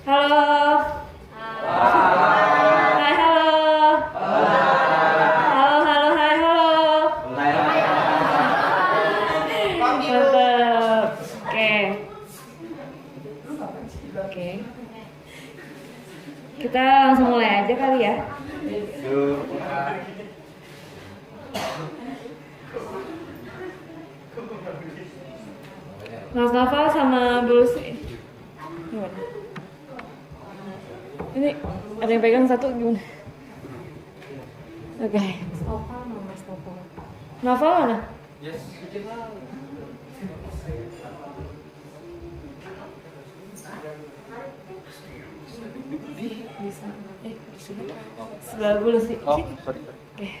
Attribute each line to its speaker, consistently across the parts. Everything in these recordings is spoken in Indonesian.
Speaker 1: Halo. Hai, halo. Halo, halo, hai, halo. Mantap. Oke. Oke. Kita langsung mulai aja kali ya. Mas Novel sama Bu Lucy. Gimana? Ini ada yang pegang satu gimana? Oke. Novel mana?
Speaker 2: Yes.
Speaker 1: Bisa. Sebelah Bu Lucy.
Speaker 2: Oh, sorry.
Speaker 1: Oke.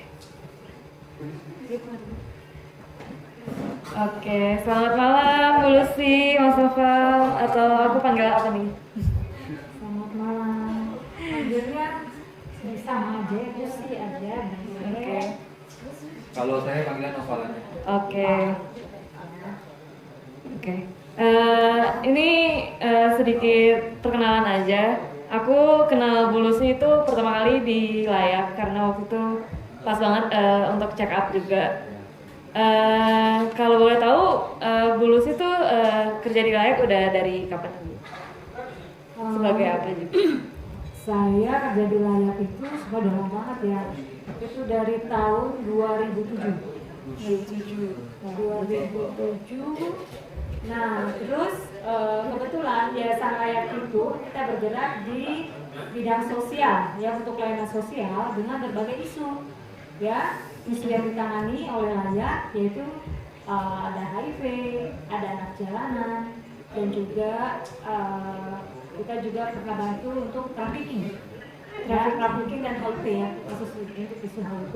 Speaker 1: Oke, selamat malam Bu Lucy, Mas Novel, atau aku panggil apa nih?
Speaker 3: Selamat malam. Panggilnya sama aja, Lucy aja.
Speaker 1: Oke.
Speaker 2: Kalau saya panggilan Novel aja.
Speaker 1: Oke. Oke. Ini sedikit perkenalan aja. Aku kenal Bu Lucy itu pertama kali di Layak karena waktu itu pas banget untuk check up juga. Kalau boleh tahu, Bu Lucy itu kerja di Layak udah dari kapan? Sebagai apa juga?
Speaker 3: Saya kerja di Layak itu sudah lama banget ya. Itu dari tahun 2007. 2007. Nah, terus kebetulan Yayasan Layak itu kita bergerak di bidang sosial, ya, untuk layanan sosial dengan berbagai isu, ya, isu yang ditangani oleh Layak yaitu ada HIV, ada anak jalanan, dan juga kita juga pernah bantu untuk trafficking, ya, trafficking dan HIV, ya, kasus untuk isu HIV.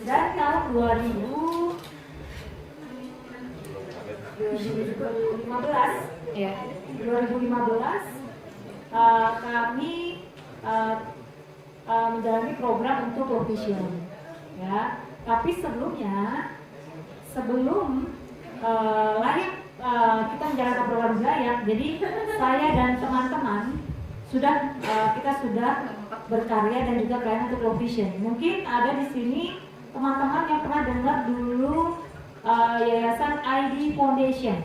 Speaker 3: Dan tahun 2015,
Speaker 1: Ya.
Speaker 3: 2015 kami menjalani program untuk low vision, ya. Tapi sebelum Layak kita menjalankan program di Layak, jadi saya dan teman-teman kita sudah berkarya dan juga pelayanan untuk low vision. Mungkin ada di sini teman-teman yang pernah dengar dulu Yayasan ID Foundation,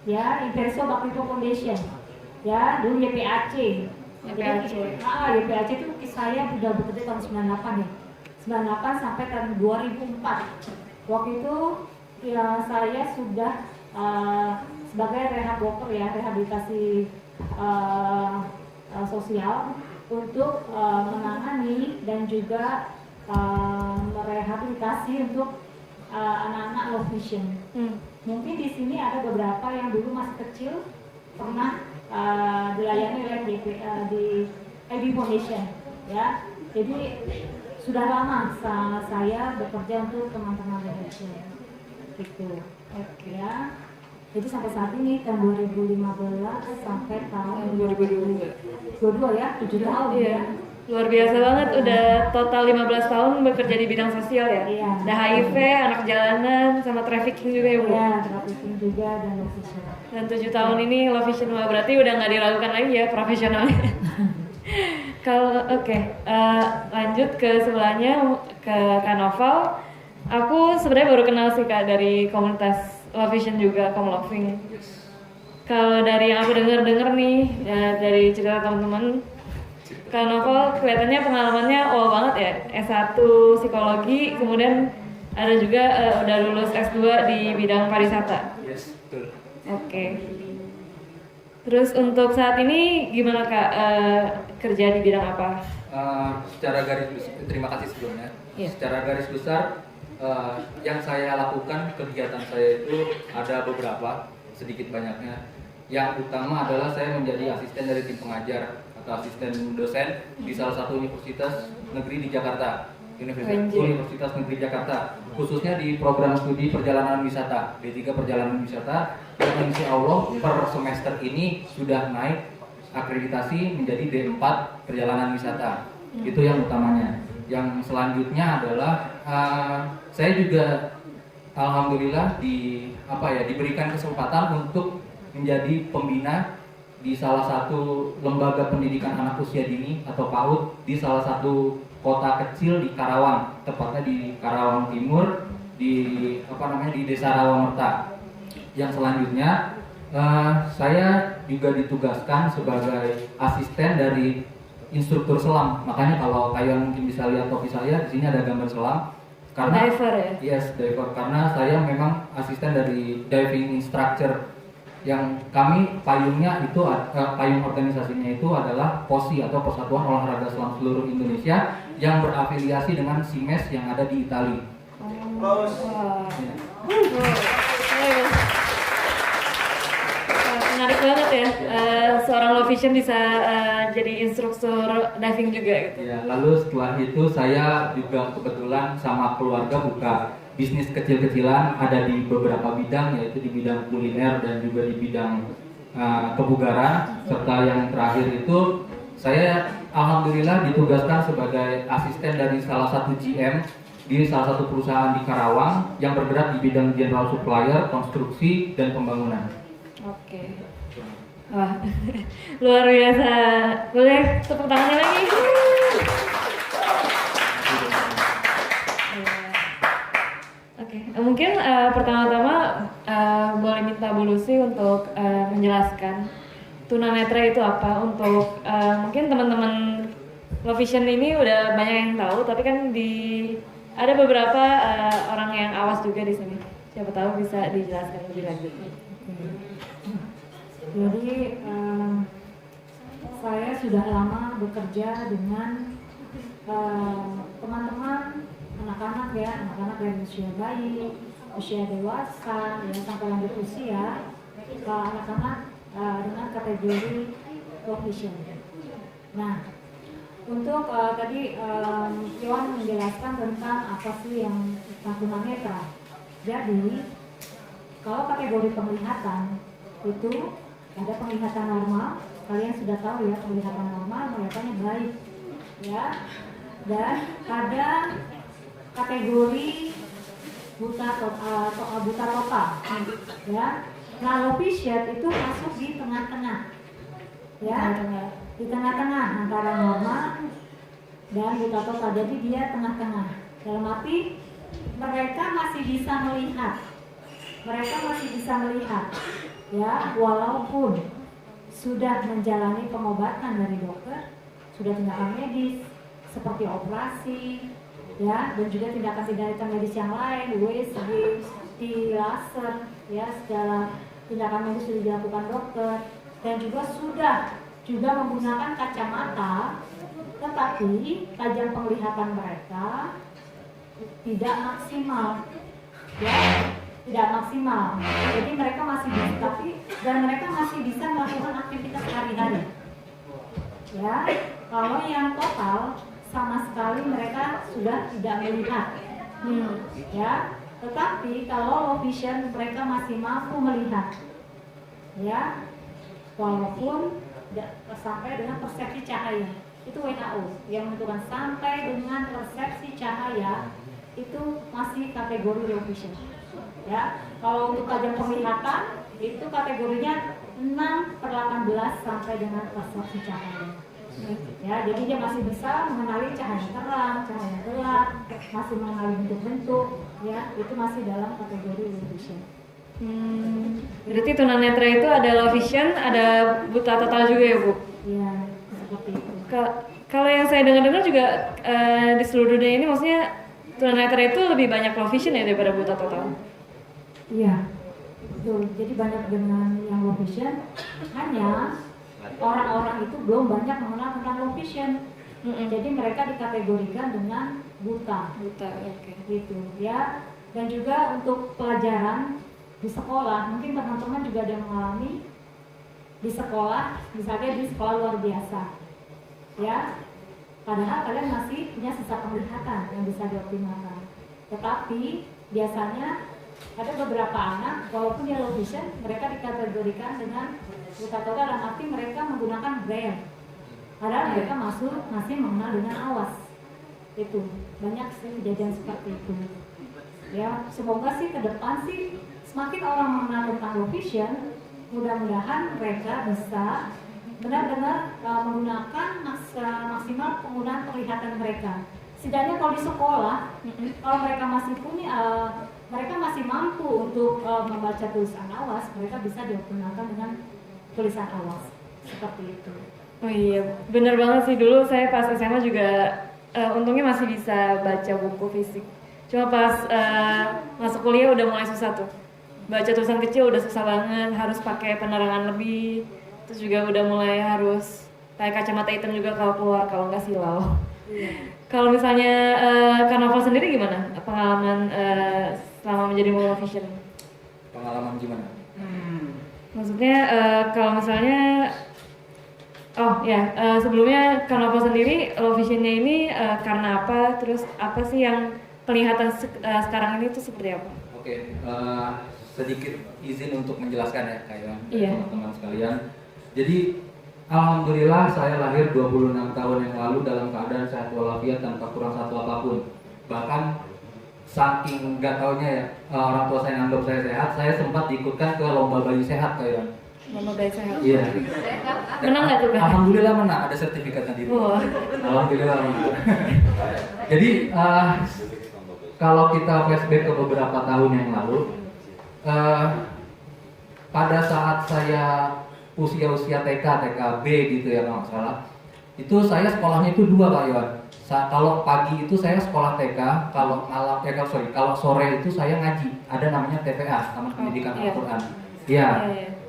Speaker 3: ya, Inverso Bakti Foundation, ya, dulu YPAC. YPAC itu saya sudah bekerja tahun 98 ya, 98 sampai tahun 2004. Waktu itu ya saya sudah sebagai rehab worker, ya, rehabilitasi sosial untuk menangani dan juga merehabilitasi untuk anak-anak low vision. Mungkin di sini ada beberapa yang dulu masih kecil pernah dilayani oleh di ID Foundation, ya. Jadi sudah lama saya bekerja untuk teman-teman low vision, gitu. Oke, ya. Jadi sampai saat ini tahun 2015 sampai tahun 2022, ya, 7 tahun.
Speaker 1: Iya.
Speaker 3: Ya.
Speaker 1: Luar biasa banget, udah total 15 tahun bekerja di bidang sosial ya?
Speaker 3: Iya.
Speaker 1: Ada HIV, anak jalanan, sama trafficking juga ya Bu?
Speaker 3: Ya, trafficking juga dan low vision.
Speaker 1: Dan 7 tahun ini low vision, wah, berarti udah nggak diragukan lagi ya profesionalnya. Kalau lanjut ke sebelahnya, ke Kak Novel. Aku sebenarnya baru kenal sih Kak dari komunitas low vision juga, Komloving. Kalau dari yang aku dengar nih, ya, dari cerita teman-teman, Kak Novel kelihatannya pengalamannya awal banget ya, S1 psikologi, kemudian ada juga udah lulus S2 di bidang pariwisata.
Speaker 2: Yes, betul.
Speaker 1: Oke. Terus untuk saat ini gimana Kak, kerja di bidang apa?
Speaker 2: Secara garis besar, terima kasih sebelumnya.
Speaker 1: Iya.
Speaker 2: Secara garis besar, yang saya lakukan, kegiatan saya itu ada beberapa, sedikit banyaknya. Yang utama adalah saya menjadi asisten dari tim pengajar atau asisten dosen di salah satu universitas negeri di Jakarta, Universitas Negeri Jakarta, khususnya di program studi perjalanan wisata, D3 perjalanan wisata, yang insya Allah per semester ini sudah naik akreditasi menjadi D4 perjalanan wisata. Itu yang utamanya. Yang selanjutnya adalah saya juga alhamdulillah diberikan kesempatan untuk menjadi pembina di salah satu lembaga pendidikan anak usia dini atau PAUD di salah satu kota kecil di Karawang, tepatnya di Karawang Timur, di di Desa Rawamerta. Yang selanjutnya saya juga ditugaskan sebagai asisten dari instruktur selam. Makanya kalau kalian mungkin bisa lihat topi saya, di sini ada gambar selam. Karena
Speaker 1: Diver ya?
Speaker 2: Yes, diver. Karena saya memang asisten dari diving instructor. Yang kami payungnya itu payung organisasinya itu adalah POSI atau Persatuan Olahraga Selam Seluruh Indonesia yang berafiliasi dengan SIMES yang ada di Italia.
Speaker 1: Wah.
Speaker 2: Ya.
Speaker 1: Menarik banget ya, seorang low vision bisa jadi instruktur diving juga gitu.
Speaker 2: Ya, lalu setelah itu saya juga kebetulan sama keluarga buka bisnis kecil-kecilan, ada di beberapa bidang, yaitu di bidang kuliner dan juga di bidang kebugaran. Serta yang terakhir itu saya alhamdulillah ditugaskan sebagai asisten dari salah satu GM di salah satu perusahaan di Karawang yang bergerak di bidang general supplier, konstruksi, dan pembangunan.
Speaker 1: Oke. Wah, luar biasa. Boleh tepuk tangannya lagi. Oke, mungkin pertama-tama boleh minta Bu Lucy untuk menjelaskan tunanetra itu apa untuk mungkin teman-teman low vision ini udah banyak yang tahu, tapi kan ada beberapa orang yang awas juga di sini. Siapa tahu bisa dijelaskan lebih lanjut.
Speaker 3: Jadi saya sudah lama bekerja dengan teman-teman anak-anak dari usia bayi, usia dewasa, ya sampai lanjut usia, anak-anak dengan kategori low vision. Nah, untuk tadi Iwan menjelaskan tentang apa sih yang tunanetra. Jadi kalau kategori penglihatan itu ada penglihatan normal, kalian sudah tahu ya, penglihatan normal kelihatannya baik, ya. Dan ada kategori buta total, ya. Nah, low vision itu masuk di tengah-tengah, ya, di tengah-tengah antara normal dan buta total. Jadi dia tengah-tengah. Dalam arti mereka masih bisa melihat, ya, walaupun sudah menjalani pengobatan dari dokter, sudah tindakan medis seperti operasi, ya, dan juga tindakan medis yang lain, USG, laser, ya, segala tindakan medis sudah dilakukan dokter, dan juga sudah menggunakan kacamata, tetapi tajam penglihatan mereka tidak maksimal, ya, tidak maksimal. Jadi mereka masih bisa, mereka masih bisa melakukan aktivitas sehari-hari. Ya, kalau yang total sama sekali mereka sudah tidak melihat. Ya, tetapi kalau low vision mereka masih mampu melihat. Ya, walaupun sampai dengan persepsi cahaya. Itu WHO yang menentukan sampai dengan persepsi cahaya itu masih kategori low vision. Ya, kalau untuk tajam penglihatan itu kategorinya 6/18 sampai dengan persepsi cahaya. Ya, jadi dia masih bisa mengenali cahaya terang, cahaya gelap, masih mengenali bentuk-bentuk, ya, itu masih dalam kategori low vision.
Speaker 1: Berarti tunanetra itu ada low vision, ada buta total juga ya, Bu?
Speaker 3: Iya, seperti itu.
Speaker 1: Kalau yang saya dengar juga di seluruh dunia ini maksudnya tunanetra itu lebih banyak low vision ya daripada buta total.
Speaker 3: Iya, betul. Jadi banyak dengan yang low vision, hanya orang-orang itu belum banyak mengenal tentang low vision. Jadi mereka dikategorikan dengan buta.
Speaker 1: Buta, oke.
Speaker 3: Gitu, ya. Dan juga untuk pelajaran di sekolah, mungkin teman-teman juga ada yang mengalami di sekolah, misalnya di sekolah luar biasa, ya. Padahal kalian masih punya sisa penglihatan yang bisa dioptimalkan. Tetapi biasanya ada beberapa anak, walaupun dia low vision, mereka dikategorikan dengan buta total, dalam arti mereka menggunakan braille. Padahal mereka masih mengenal dengan awas. Itu banyak sih kejadian seperti itu. Ya, semoga sih ke depan sih semakin orang mengenal tentang low vision, mudah-mudahan mereka bisa benar-benar menggunakan maksimal penggunaan penglihatan mereka. Setidaknya kalau di sekolah, kalau mereka masih punya, mereka masih mampu untuk membaca tulisan awas, mereka bisa digunakan dengan tulisan awas seperti itu.
Speaker 1: Oh iya, bener banget sih. Dulu saya pas SMA juga untungnya masih bisa baca buku fisik. Cuma pas masuk kuliah udah mulai susah tuh. Baca tulisan kecil udah susah banget, harus pakai penerangan lebih. Terus juga udah mulai harus pakai kacamata hitam juga kalau keluar, kalau nggak silau. Kalau misalnya Kak Novel sendiri gimana pengalaman selama menjadi mobile vision?
Speaker 2: Pengalaman gimana?
Speaker 1: Maksudnya kalau misalnya sebelumnya Kak Novel sendiri low visionnya ini karena apa? Terus apa sih yang kelihatan sekarang ini tuh seperti apa?
Speaker 2: Oke, sedikit izin untuk menjelaskan ya kayak teman-teman sekalian. Jadi alhamdulillah saya lahir 26 tahun yang lalu dalam keadaan sehat walafiat tanpa kurang satu apapun. Bahkan saking nggak taunya ya orang tua saya nganggap saya sehat, saya sempat diikutkan ke lomba bayi sehat kayak.
Speaker 1: Lomba bayi sehat.
Speaker 2: Iya.
Speaker 1: Menang nggak tuh Kak?
Speaker 2: Alhamdulillah menang, ada sertifikatnya di rumah. Alhamdulillah menang. Jadi kalau kita flashback ke beberapa tahun yang lalu, pada saat saya usia TK, TKB gitu ya kalau nggak salah, itu saya sekolahnya itu 2 Kak Iwan. Kalau pagi itu saya sekolah TK, kalau sore itu saya ngaji. Ada namanya TPA, Taman Pendidikan Al-Quran. Iya.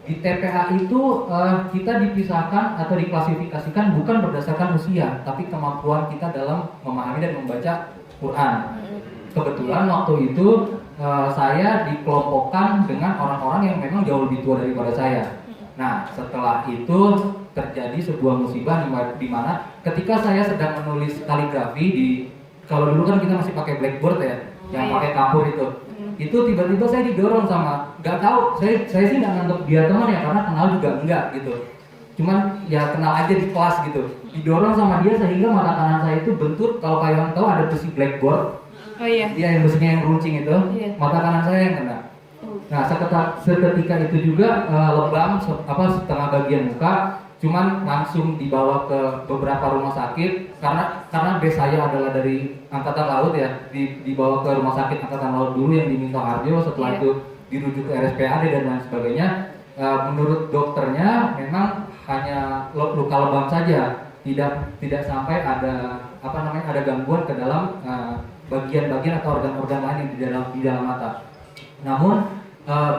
Speaker 2: Di TPA itu kita dipisahkan atau diklasifikasikan bukan berdasarkan usia, tapi kemampuan kita dalam memahami dan membaca Quran. Kebetulan waktu itu saya dikelompokkan dengan orang-orang yang memang jauh lebih tua daripada saya. Nah, setelah itu terjadi sebuah musibah di mana ketika saya sedang menulis kaligrafi kalau dulu kan kita masih pakai blackboard ya, yang pakai kapur itu tiba-tiba saya didorong sama, nggak tahu, saya sih nggak nganggap dia teman ya karena kenal juga enggak gitu. Cuman ya kenal aja di kelas gitu. Didorong sama dia sehingga mata kanan saya itu bentur, kalau kalian tahu ada besi blackboard.
Speaker 1: Oh iya.
Speaker 2: Iya, yang besinya yang runcing itu, mata kanan saya yang kena. Nah, seketika itu juga lebam setengah bagian muka, cuman langsung dibawa ke beberapa rumah sakit karena base saya adalah dari Angkatan Laut ya, dibawa ke rumah sakit Angkatan Laut dulu yang di Mintoharjo, setelah itu dirujuk ke RSPAD dan lain sebagainya. Menurut dokternya memang hanya luka lebam saja, tidak sampai ada ada gangguan ke dalam bagian-bagian atau organ-organ lain yang di dalam mata. Namun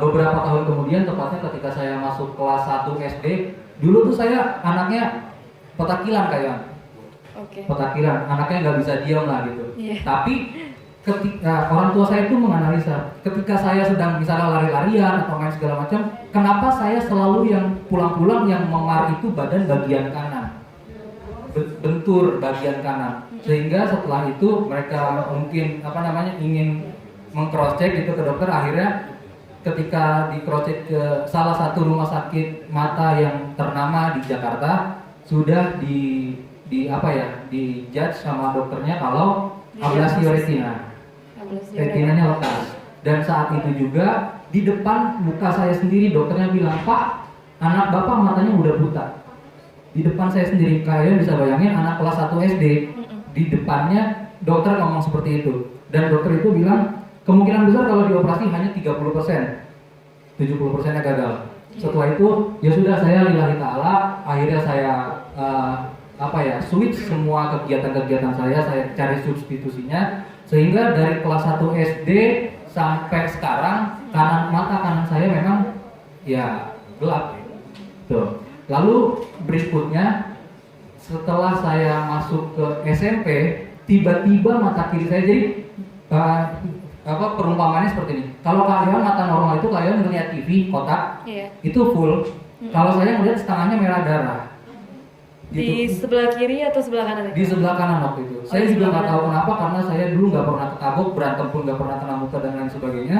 Speaker 2: beberapa tahun kemudian, tepatnya ketika saya masuk kelas 1 SD, dulu tuh saya anaknya petakilan kayak. Petakilan, anaknya nggak bisa diam lah gitu. Tapi ketika orang tua saya itu menganalisa, ketika saya sedang misalnya lari-larian atau main segala macam, kenapa saya selalu yang pulang-pulang yang memar itu bagian kanan, bentur bagian kanan, sehingga setelah itu mereka mungkin ingin meng-cross check gitu ke dokter. Akhirnya ketika di cross check ke salah satu rumah sakit mata yang ternama di Jakarta, sudah di judge sama dokternya kalau ablasi retina, retinanya lepas. Dan saat itu juga di depan muka saya sendiri dokternya bilang, "Pak, anak bapak matanya udah buta." Di depan saya sendiri, kalian bisa bayangin anak kelas 1 SD, di depannya dokter ngomong seperti itu. Dan dokter itu bilang, kemungkinan besar kalau dioperasi hanya 30%, 70%-nya gagal. Setelah itu, ya sudah, saya lillahi ta'ala, akhirnya saya switch semua kegiatan-kegiatan saya cari substitusinya, sehingga dari kelas 1 SD sampai sekarang mata kanan saya memang ya gelap. Tuh. Lalu berikutnya, setelah saya masuk ke SMP, tiba-tiba mata kiri saya jadi perumpamannya seperti ini. Kalau kalian mata normal itu kalian melihat TV kotak, itu full. Kalau saya melihat setengahnya merah darah.
Speaker 1: Di sebelah kiri atau sebelah kanan?
Speaker 2: Di sebelah kanan waktu itu. Saya juga nggak tahu kenapa, karena saya dulu nggak pernah ketabok, berantem pun nggak pernah kena muka dan lain sebagainya.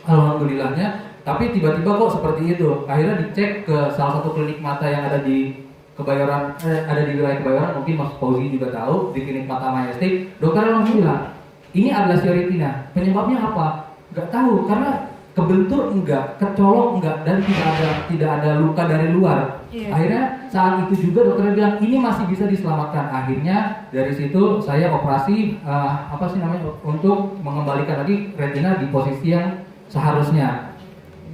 Speaker 2: Alhamdulillahnya. Tapi tiba-tiba kok seperti itu. Akhirnya dicek ke salah satu klinik mata yang ada di Kebayoran, ada di wilayah Kebayoran, mungkin Mas Fauzi juga tahu, di klinik mata Majestic. Dokter langsung bilang, ini ablasi retina. Penyebabnya apa? Nggak tahu, karena kebentur enggak, kecolok enggak, dan tidak ada luka dari luar.
Speaker 1: Iya.
Speaker 2: Akhirnya saat itu juga dokternya bilang ini masih bisa diselamatkan. Akhirnya dari situ saya operasi untuk mengembalikan lagi retina di posisi yang seharusnya.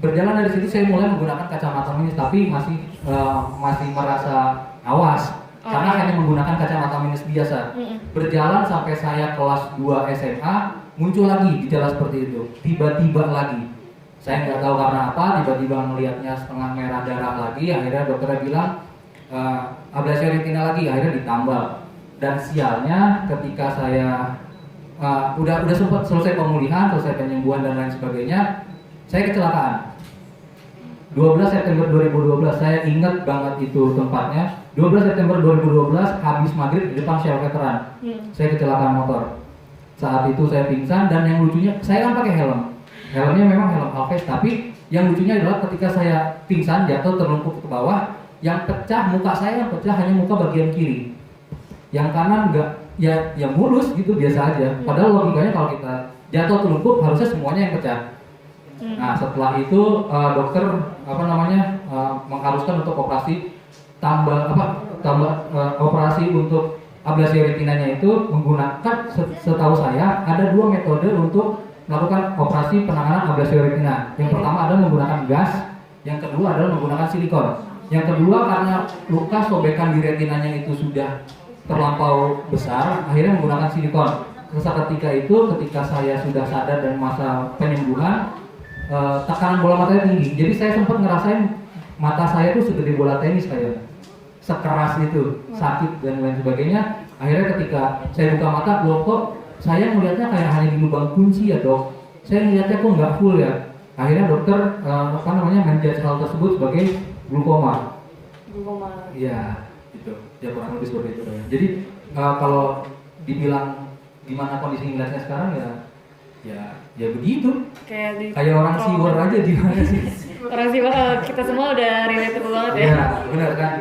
Speaker 2: Berjalan dari situ saya mulai menggunakan kacamata minus, tapi masih merasa awas karena hanya menggunakan kacamata minus biasa. Berjalan sampai saya kelas 2 SMA, muncul lagi gejala seperti itu. Tiba-tiba lagi. Saya nggak tahu karena apa, tiba-tiba melihatnya setengah merah darah lagi. Akhirnya dokternya bilang ablasi retina lagi, akhirnya ditambal. Dan sialnya ketika saya udah sempat selesai pemulihan, selesai penyembuhan dan lain sebagainya, saya kecelakaan. 12 September 2012, saya ingat banget itu tempatnya. 12 September 2012, habis maghrib di depan Shell Veteran. Saya kecelakaan motor. Saat itu saya pingsan, dan yang lucunya, saya kan pakai helm. Helmnya memang helm Alves, tapi yang lucunya adalah ketika saya pingsan, jatuh terlungkup ke bawah, yang pecah, muka saya yang pecah hanya muka bagian kiri. Yang kanan enggak, ya mulus gitu, biasa aja. Padahal logikanya kalau kita jatuh terlungkup, harusnya semuanya yang pecah. Nah, setelah itu dokter mengharuskan untuk operasi operasi untuk ablasi retinanya itu menggunakan, setahu saya ada 2 metode untuk melakukan operasi penanganan ablasi retina. Yang pertama adalah menggunakan gas, yang kedua adalah menggunakan silikon. Yang kedua karena luka sobekan di retinanya itu sudah terlampau besar, akhirnya menggunakan silikon. Ketika saya sudah sadar dan masa penyembuhan, tekanan bola matanya tinggi. Jadi saya sempat ngerasain mata saya tuh segede bola tenis kayak. Sekeras itu, sakit dan lain sebagainya. Akhirnya ketika saya buka mata, loh kok saya melihatnya kayak hanya di lubang kunci ya dok. Saya melihatnya kok nggak full ya. Akhirnya dokter menjudge hal tersebut sebagai glukoma. Iya, gitu. Ya kurang lebih seperti itu ya. Jadi kalau dibilang gimana kondisi ngeliatnya sekarang ya begitu. Kayak orang siwar aja di mana sih?
Speaker 1: Orang siwar, kita semua udah relatable banget ya.
Speaker 2: Iya, benar kan?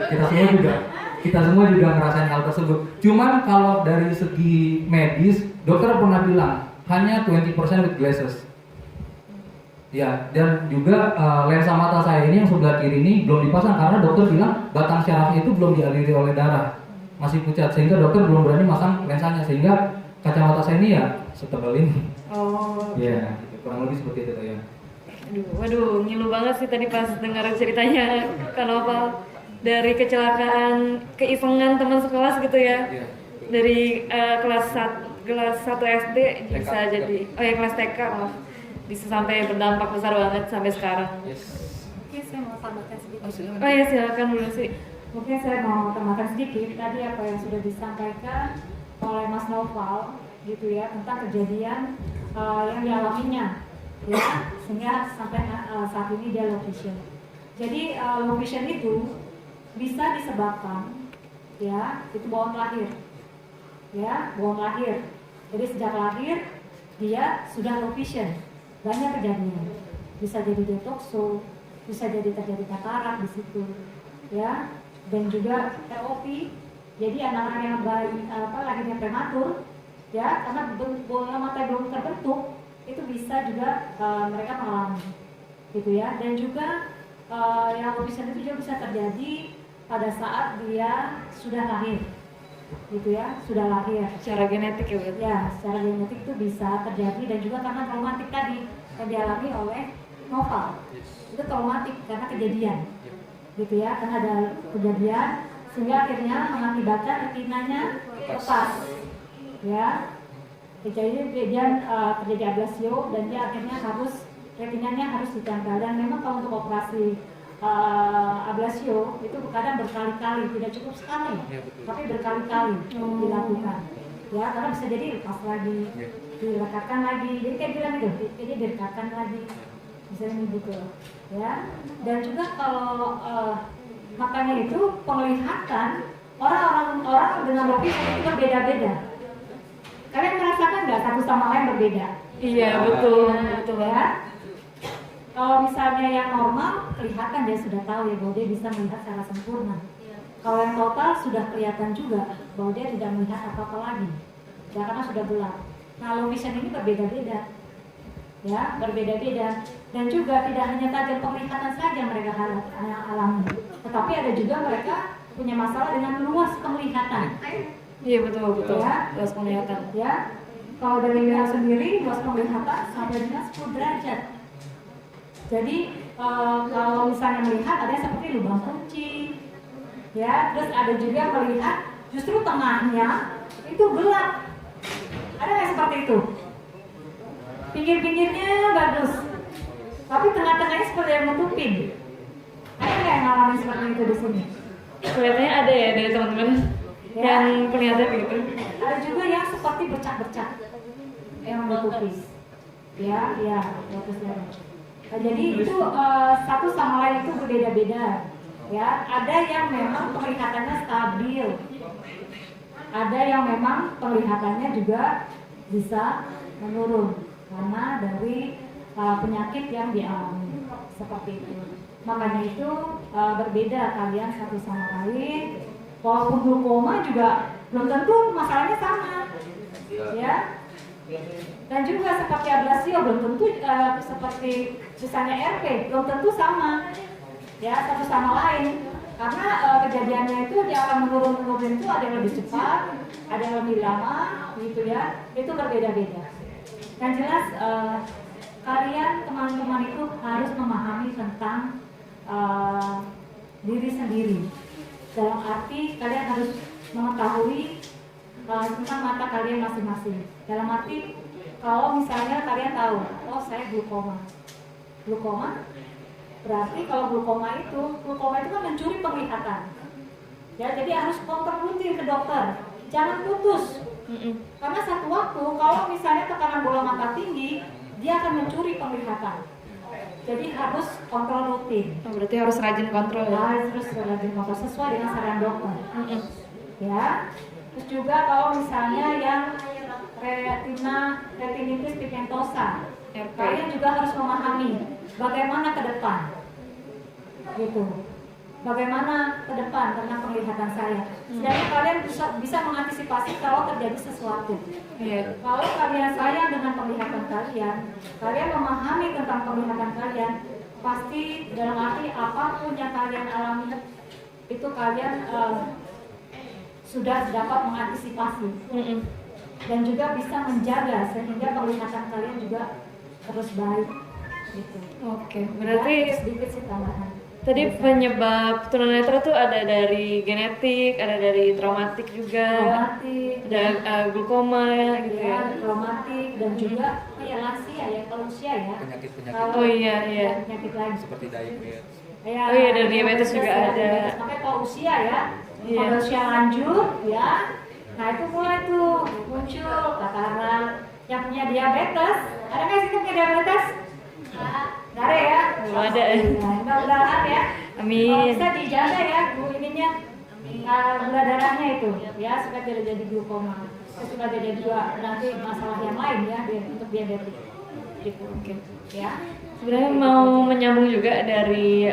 Speaker 2: Kita semua juga ngerasain hal tersebut. Cuman kalau dari segi medis, dokter pernah bilang hanya 20% with glasses. Ya, dan juga lensa mata saya ini yang sebelah kiri ini belum dipasang karena dokter bilang batang syarafnya itu belum dialiri oleh darah, masih pucat, sehingga dokter belum berani masang lensanya, sehingga kacamata saya ini ya setebal ini.
Speaker 1: Oh.
Speaker 2: Iya, kurang lebih seperti itu ya.
Speaker 1: Waduh, ngilu banget sih tadi pas dengar ceritanya Kak Noval. Dari kecelakaan, keisengan teman sekelas gitu ya.
Speaker 2: Iya.
Speaker 1: Dari kelas 1 SD bisa
Speaker 2: TK.
Speaker 1: jadi, kelas TK maaf. Bisa sampai berdampak besar banget sampai sekarang.
Speaker 2: Yes.
Speaker 3: Oke, saya mau tambahkan sedikit.
Speaker 1: Oh ya, silakan dulu sih.
Speaker 3: Mungkin saya mau tambahkan sedikit tadi apa yang sudah disampaikan oleh Mas Noval gitu ya, tentang kejadian yang dialaminya ya, sehingga sampai saat ini dia low vision. Jadi low vision itu bisa disebabkan ya, itu bawaan lahir ya, bawaan lahir. Jadi sejak lahir dia sudah low vision. Banyak kejadian, bisa jadi detoxo, bisa jadi terjadi katarak di situ ya, dan juga TOP. Jadi anak-anak yang lahirnya prematur ya, karena bola mata belum terbentuk, itu bisa juga mereka mengalami gitu ya. Dan juga yang low vision itu juga bisa terjadi pada saat dia sudah lahir gitu ya, sudah lahir.
Speaker 1: Secara genetik ya berarti?
Speaker 3: Ya, secara genetik itu bisa terjadi, dan juga karena traumatik tadi yang dialami oleh Noval. Itu traumatik karena kejadian gitu ya, karena ada kejadian sehingga akhirnya mengakibatkan retinanya lepas ya. Jadi dia terjadi ablasio, dan dia akhirnya retinanya harus ditempel. Dan memang kalau untuk operasi ablasio itu kadang berkali-kali, tidak cukup sekali, tapi berkali-kali dilakukan ya, karena bisa jadi lepas lagi, dilekatkan lagi, jadi kayak bilang itu, jadi dilekatkan lagi, misalnya gitu ya. Dan juga kalau makanya itu penglihatan orang dengan low vision itu berbeda-beda. Kalian merasakan nggak satu sama lain berbeda?
Speaker 1: Iya, betul
Speaker 3: Ya. Kalau misalnya yang normal, kelihatan dia sudah tahu ya bahwa dia bisa melihat secara sempurna. Kalau yang total sudah kelihatan juga bahwa dia tidak melihat apa-apa lagi, ya, karena sudah gelap. Nah, low vision ini berbeda-beda. ya berbeda-beda, dan juga tidak hanya tajam penglihatan saja mereka alami, tetapi ada juga mereka punya masalah dengan luas penglihatan.
Speaker 1: Iya betul.
Speaker 3: Ya.
Speaker 1: Luas penglihatan.
Speaker 3: Ya, kalau dari WHO sendiri luas penglihatan sampai dengan 10 derajat. Jadi kalau misalnya melihat ada yang seperti lubang kunci, ya, terus ada juga melihat justru tengahnya itu gelap. Ada nggak seperti itu? Pinggir-pinggirnya bagus, tapi tengah-tengahnya seperti yang nutupin. Ada nggak yang ngalamin seperti itu di sini?
Speaker 1: Kelihatannya ada ya dari teman-teman
Speaker 3: Ya.
Speaker 1: yang kelihatan begitu.
Speaker 3: Ada juga yang seperti bercak-bercak yang menutupi. Ya, bagus ya. Nah, jadi itu satu sama lain itu berbeda-beda. Ya, ada yang memang penglihatannya stabil. Ada yang memang penglihatannya juga bisa menurun karena dari penyakit yang dialami seperti itu. Makanya itu berbeda kalian satu sama lain. Walaupun glaukoma juga belum tentu masalahnya sama, ya. Dan juga seperti ablasio belum tentu seperti misalnya RP belum tentu sama, ya, satu sama lain. Karena kejadiannya itu dia akan menurun itu ada yang lebih cepat, ada yang lebih lama, gitu ya. Itu berbeda-beda. Yang jelas kalian teman-teman itu harus memahami tentang diri sendiri. Dalam arti kalian harus mengetahui tentang mata kalian masing-masing. Dalam arti kalau misalnya kalian tahu, oh saya glaukoma. Glaukoma berarti kalau glaukoma itu kan mencuri penglihatan. Ya, jadi harus kontrol rutin ke dokter. Jangan putus. Karena satu waktu kalau misalnya tekanan bola mata tinggi, dia akan mencuri penglihatan. Jadi harus kontrol rutin.
Speaker 1: Oh, berarti harus rajin kontrol ya?
Speaker 3: Harus rajin kontrol sesuai dengan saran dokter. Ya. Terus juga kalau misalnya yang retinitis pigmentosa, kalian juga harus memahami bagaimana ke depan. Gitu. Bagaimana ke depan tentang penglihatan saya. Jadi kalian bisa mengantisipasi kalau terjadi sesuatu.
Speaker 1: Iya.
Speaker 3: Kalau kalian sayang dengan penglihatan kalian memahami tentang penglihatan kalian, pasti dalam arti apapun yang kalian alami itu kalian sudah dapat mengantisipasi dan juga bisa menjaga sehingga penglihatan kalian juga terus baik. Gitu.
Speaker 1: Oke, berarti
Speaker 3: ya, sedikit sih tambahan.
Speaker 1: tadi penyebab tunanetra tuh ada dari genetik, ada dari traumatik juga,
Speaker 3: Traumatik,
Speaker 1: ada glaukoma gitu ya.
Speaker 3: traumatik dan juga lansia ya, kalau usia ya.
Speaker 2: Penyakit-penyakit
Speaker 1: Oh iya.
Speaker 3: Penyakit lain.
Speaker 2: seperti diabetes.
Speaker 3: Ya,
Speaker 1: Oh iya, dan diabetes juga
Speaker 3: ya,
Speaker 1: ada.
Speaker 3: Makanya kalau usia ya,
Speaker 1: Iya.
Speaker 3: kalau usia lanjut ya, nah itu mulai tuh muncul katakanlah yang punya diabetes. Ada nggak sih yang punya diabetes? Nggak ada ya?
Speaker 1: Belum ada.
Speaker 3: Nah, mudah-mudahan ya.
Speaker 1: Amin.
Speaker 3: Kalau bisa dijaga ya bu ininya, gula darahnya itu ya supaya tidak jadi glaukoma. Terus juga tidak juga nanti masalah yang lain ya untuk diabetes. Gitu.
Speaker 1: Oke.
Speaker 3: Ya.
Speaker 1: Sebenarnya mau menyambung juga dari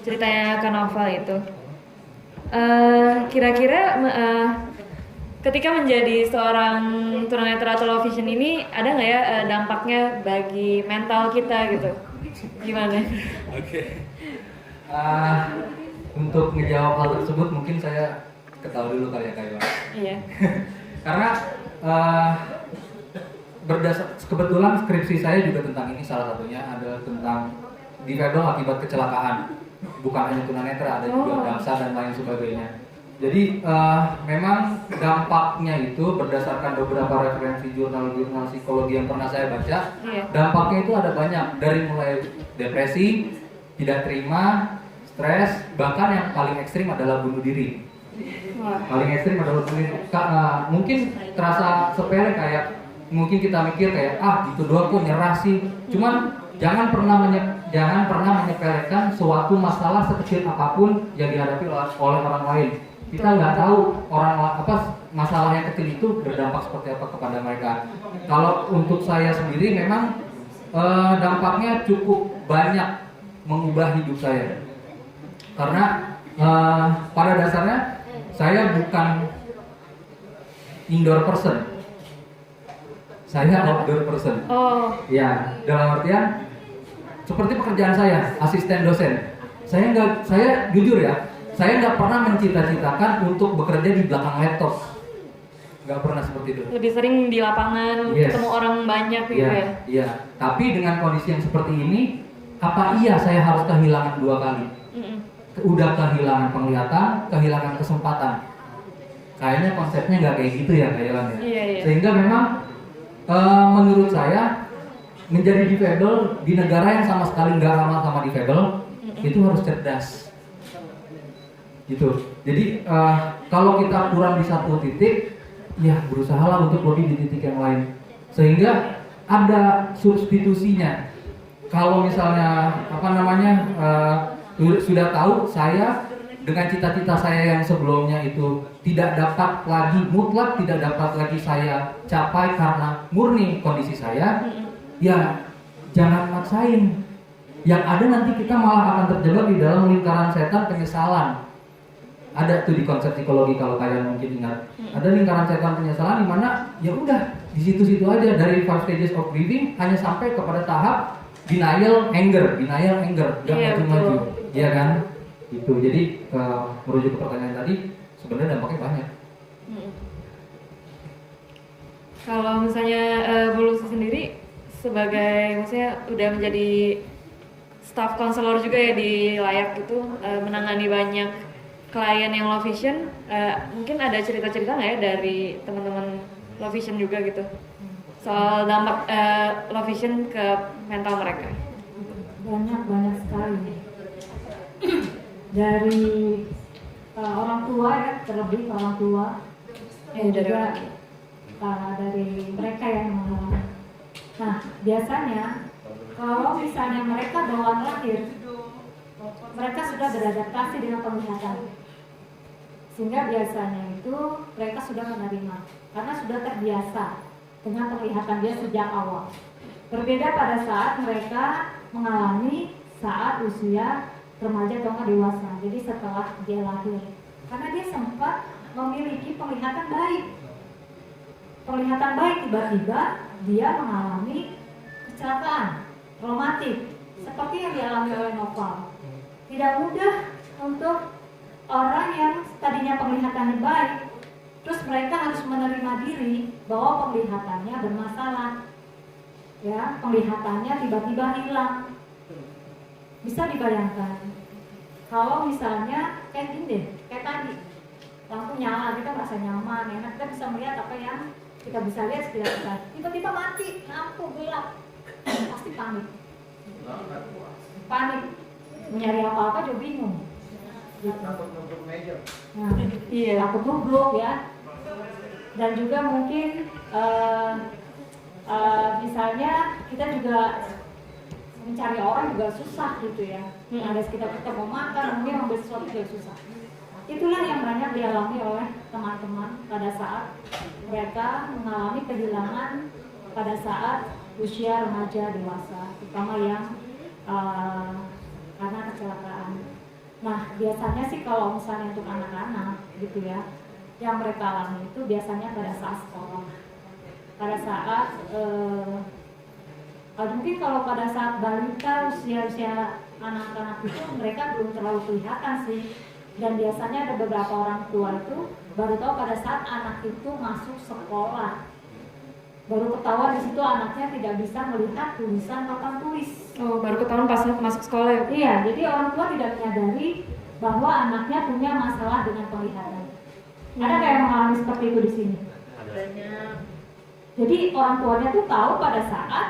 Speaker 1: ceritanya Kak Noval itu. Kira-kira ketika menjadi seorang tunanetra atau low vision ini ada nggak ya dampaknya bagi mental kita gitu? Gimana?
Speaker 2: Oke. Untuk menjawab hal tersebut mungkin saya ketahui dulu kali ya Kak Iwan.
Speaker 1: Iya.
Speaker 2: Karena kebetulan skripsi saya juga tentang ini, salah satunya adalah tentang difabel akibat kecelakaan. Bukan hanya tunanetra, ada juga damsa dan lain sebagainya. Jadi memang dampaknya itu berdasarkan beberapa referensi jurnal-jurnal psikologi yang pernah saya baca, dampaknya itu ada banyak, dari mulai depresi, tidak terima, stres, bahkan yang paling ekstrim adalah bunuh diri. Paling ekstrim adalah bunuh diri. Mungkin terasa sepele, kayak mungkin kita mikir kayak gitu doang kok nyerah sih. Cuman jangan pernah menyepelekan suatu masalah sekecil apapun yang dihadapi oleh orang lain. Kita nggak tahu masalah yang kecil itu berdampak seperti apa kepada mereka. Kalau untuk saya sendiri memang dampaknya cukup banyak mengubah hidup saya. Karena pada dasarnya saya bukan indoor person. Saya outdoor person.
Speaker 1: Oh,
Speaker 2: Ya, dalam artian seperti pekerjaan saya, asisten dosen. Saya jujur ya, saya nggak pernah mencita-citakan untuk bekerja di belakang laptop. Nggak pernah seperti itu.
Speaker 1: lebih sering di lapangan,
Speaker 2: Yes.
Speaker 1: ketemu orang banyak gitu
Speaker 2: Iya,
Speaker 1: ya.
Speaker 2: iya. Tapi dengan kondisi yang seperti ini, apa iya saya harus kehilangan 2 kali?
Speaker 1: Mm-mm.
Speaker 2: Udah kehilangan penglihatan, kehilangan kesempatan. Kayaknya konsepnya nggak kayak gitu ya, Kak Yolan ya.
Speaker 1: Iya, iya.
Speaker 2: Sehingga memang menurut saya menjadi difabel di negara yang sama sekali nggak ramah sama difabel itu harus cerdas. Gitu. Jadi kalau kita kurang di satu titik, ya berusahalah untuk lebih di titik yang lain. Sehingga ada substitusinya. Kalau misalnya sudah tahu saya dengan cita-cita saya yang sebelumnya itu tidak dapat lagi, mutlak tidak dapat lagi saya capai karena murni kondisi saya, ya jangan maksain. Yang ada nanti kita malah akan terjebak di dalam lingkaran setan penyesalan. Ada tuh di konsep psikologi kalau kalian mungkin ingat. Ada lingkaran setan penyesalan di mana ya udah di situ-situ aja dari 5 stages of grieving hanya sampai kepada tahap denial anger, nggak
Speaker 1: Iya,
Speaker 2: maju-maju,
Speaker 1: betul.
Speaker 2: ya kan? Gitu. Jadi merujuk ke pertanyaan tadi, sebenarnya dampaknya banyak.
Speaker 1: Mm-mm. Kalau misalnya Bu Lucy sendiri sebagai maksudnya udah menjadi staff konselor juga ya di Layak itu, menangani banyak klien yang low vision, mungkin ada cerita-cerita nggak ya dari teman-teman low vision juga gitu soal dampak low vision ke mental mereka?
Speaker 3: Banyak sekali dari orang tua ya, terlebih orang tua dan
Speaker 1: Dari
Speaker 3: juga
Speaker 1: orang tua.
Speaker 3: dari mereka yang mengalami. Nah, biasanya kalau misalnya mereka bawaan lahir, mereka sudah beradaptasi dengan penglihatan, sehingga biasanya itu mereka sudah menerima karena sudah terbiasa dengan penglihatan dia sejak awal. Berbeda pada saat mereka mengalami saat usia remaja atau dewasa, jadi setelah dia lahir, karena dia sempat memiliki penglihatan baik, tiba-tiba dia mengalami kecelakaan traumatik seperti yang dialami oleh Noval. Tidak mudah untuk orang yang tadinya penglihatannya baik, terus mereka harus menerima diri bahwa penglihatannya bermasalah, ya, penglihatannya tiba-tiba hilang. Bisa dibayangkan kalau misalnya kayak gini deh, kayak tadi lampu nyala, kita merasa nyaman, enak, kita bisa melihat apa yang kita bisa lihat sekitar kita. Tiba-tiba mati, lampu gelap, pasti panik, mencari apa-apa juga bingung. Gitu. Nah,
Speaker 1: Iya.
Speaker 3: takut nubruk ya. Dan juga mungkin misalnya kita juga mencari orang juga susah gitu ya. Ada sekitar kita mau makan, mungkin ambil sesuatu juga susah. Itulah yang banyak dialami oleh teman-teman pada saat mereka mengalami kehilangan pada saat usia remaja dewasa, terutama yang karena kecelakaan. Nah, biasanya sih kalau misalnya untuk anak-anak gitu ya, yang mereka alami itu biasanya pada saat sekolah, pada saat mungkin kalau pada saat balita, usia anak-anak itu mereka belum terlalu kelihatan sih. Dan biasanya ada beberapa orang tua itu baru tahu pada saat anak itu masuk sekolah, baru ketahuan di situ anaknya tidak bisa melihat tulisan papan tulis.
Speaker 1: Oh, baru ketahuan pas masuk sekolah ya?
Speaker 3: Iya, jadi orang tua tidak menyadari bahwa anaknya punya masalah dengan penglihatan. Ada nggak yang mengalami seperti itu di sini?
Speaker 4: Adanya.
Speaker 3: Jadi orang tuanya tuh tahu pada saat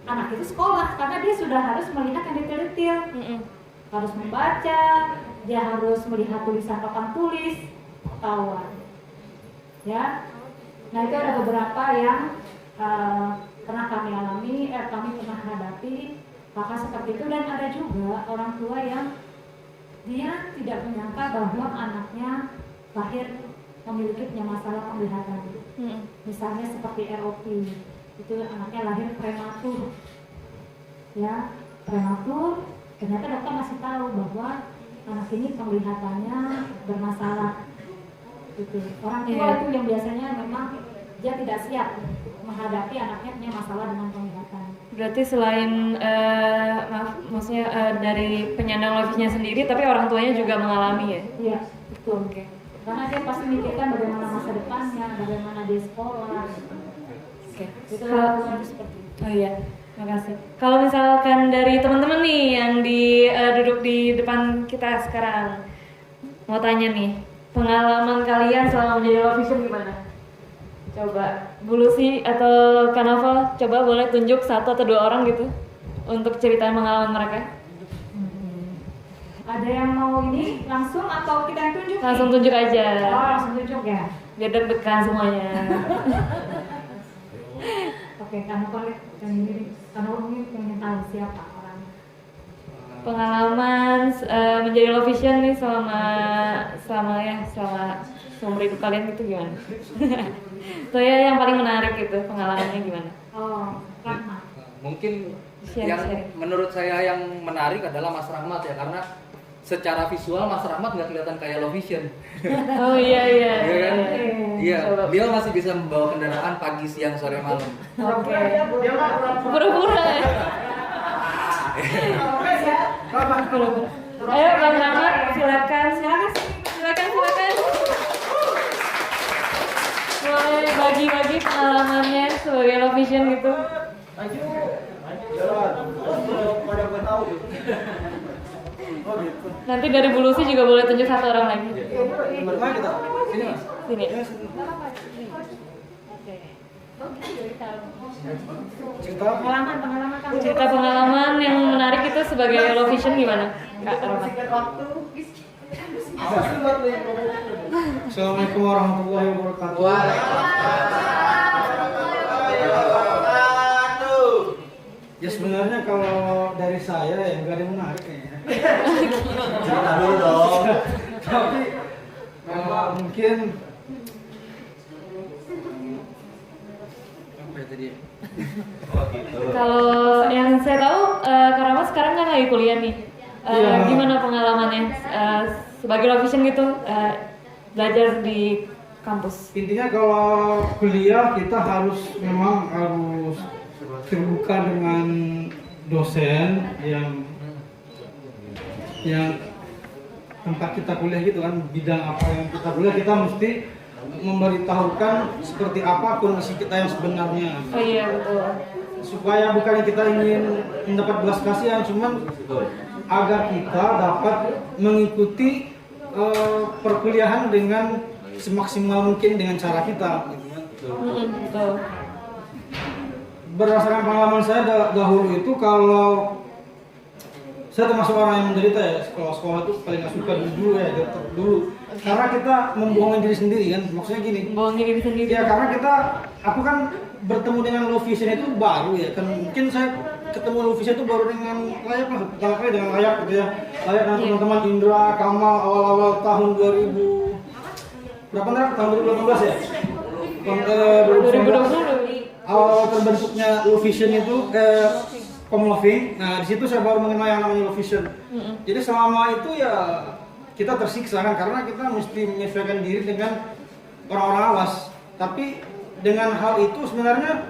Speaker 3: anak itu sekolah karena dia sudah harus melihat yang detail-detail, harus membaca, dia harus melihat tulisan papan tulis, ketahuan. Ya, nah itu ada beberapa yang pernah kami alami, kami pernah hadapi maka seperti itu. Dan ada juga orang tua yang dia tidak menyangka bahwa anaknya lahir memiliki masalah penglihatan. Misalnya seperti ROP, itu anaknya lahir prematur, ya, prematur. Ternyata dokter masih tahu bahwa anak ini penglihatannya bermasalah. Gitu. Orang tua itu yang biasanya memang dia tidak siap menghadapi anaknya punya masalah dengan penglihatan.
Speaker 1: Berarti selain maksudnya dari penyandang low vision sendiri, tapi orang tuanya juga mengalami ya?
Speaker 3: Iya, betul.
Speaker 1: Oke.
Speaker 3: Karena dia pasti mikirkan bagaimana masa depannya, bagaimana dia sekolah.
Speaker 1: Oke.
Speaker 3: Itu seperti itu.
Speaker 1: Oh iya, makasih. Kalau misalkan dari teman-teman nih yang duduk di depan kita sekarang, mau tanya nih, pengalaman kalian selama menjadi low vision gimana? Coba Bu Lucy atau Kak Novel, coba boleh tunjuk 1 atau 2 orang gitu untuk ceritain pengalaman mereka.
Speaker 3: Ada yang mau ini langsung atau kita yang tunjuk?
Speaker 1: Langsung tunjuk aja,
Speaker 3: Oh, langsung tunjuk ya.
Speaker 1: biar deg-degan semuanya.
Speaker 3: Oke, karena mungkin pengen tahu siapa orang.
Speaker 1: Pengalaman menjadi low vision nih selama seumur hidup kalian gitu gimana? Tuh ya yang paling menarik gitu pengalamannya gimana?
Speaker 3: Oh, Rahmat.
Speaker 2: Mungkin
Speaker 1: Share.
Speaker 2: yang menurut saya yang menarik adalah Mas Rahmat ya, karena secara visual Mas Rahmat nggak kelihatan kayak low vision.
Speaker 1: Oh iya.
Speaker 2: Iya kan? Iya,
Speaker 1: Coba.
Speaker 2: dia masih bisa membawa kendaraan pagi, siang, sore, malam.
Speaker 1: Oke. Pura-pura. Pura-pura. Ayo Bang Rahmat, silakan. Boleh bagi-bagi pengalamannya sebagai low vision gitu. Nanti dari Bu Lucy juga boleh tunjuk 1 orang lagi.
Speaker 2: Sini Mas.
Speaker 1: Sini.
Speaker 3: Pengalaman kamu.
Speaker 1: Cerita pengalaman yang menarik itu sebagai low vision gimana, Kak Rahmat?
Speaker 4: Assalamualaikum warahmatullahi wabarakatuh. Ya sebenarnya kalau dari saya ya nggak ada yang menarik kayaknya. Cerita dulu dong. Tapi mungkin apa ya tadi?
Speaker 1: Kalau yang saya tahu, Kak Rahmat sekarang kan lagi kuliah nih.
Speaker 4: Iya.
Speaker 1: Gimana pengalamannya sebagai low vision gitu, belajar di kampus?
Speaker 4: Intinya kalau kuliah kita memang harus terbuka dengan dosen yang tempat kita kuliah gitu kan, bidang apa yang kita kuliah, kita mesti memberitahukan seperti apa kondisi kita yang sebenarnya.
Speaker 1: Oh iya betul.
Speaker 4: Supaya bukannya kita ingin mendapat belas kasihan, cuman agar kita dapat mengikuti perkuliahan dengan semaksimal mungkin dengan cara kita.
Speaker 1: Betul.
Speaker 4: Berdasarkan pengalaman saya dahulu itu, kalau saya termasuk orang yang menderita ya, sekolah itu paling gak suka dulu ya, dulu. Karena kita membohongi diri sendiri kan, maksudnya gini.
Speaker 1: Membohongi diri sendiri.
Speaker 4: Ya karena aku kan bertemu dengan low vision itu baru ya kan, mungkin saya ketemu low vision itu baru dengan layak lah, pertama kali dengan layak gitu ya. Layak dengan teman-teman Indra, Kamal, awal-awal tahun 2000 berapa nih? Tahun 2018 ya? Tahun 2020. Awal terbentuknya low vision itu Komloving. Nah di situ saya baru mengenal yang namanya low vision. Jadi selama itu ya kita tersiksa kan, karena kita mesti menyesuaikan diri dengan orang-orang awas. Tapi dengan hal itu sebenarnya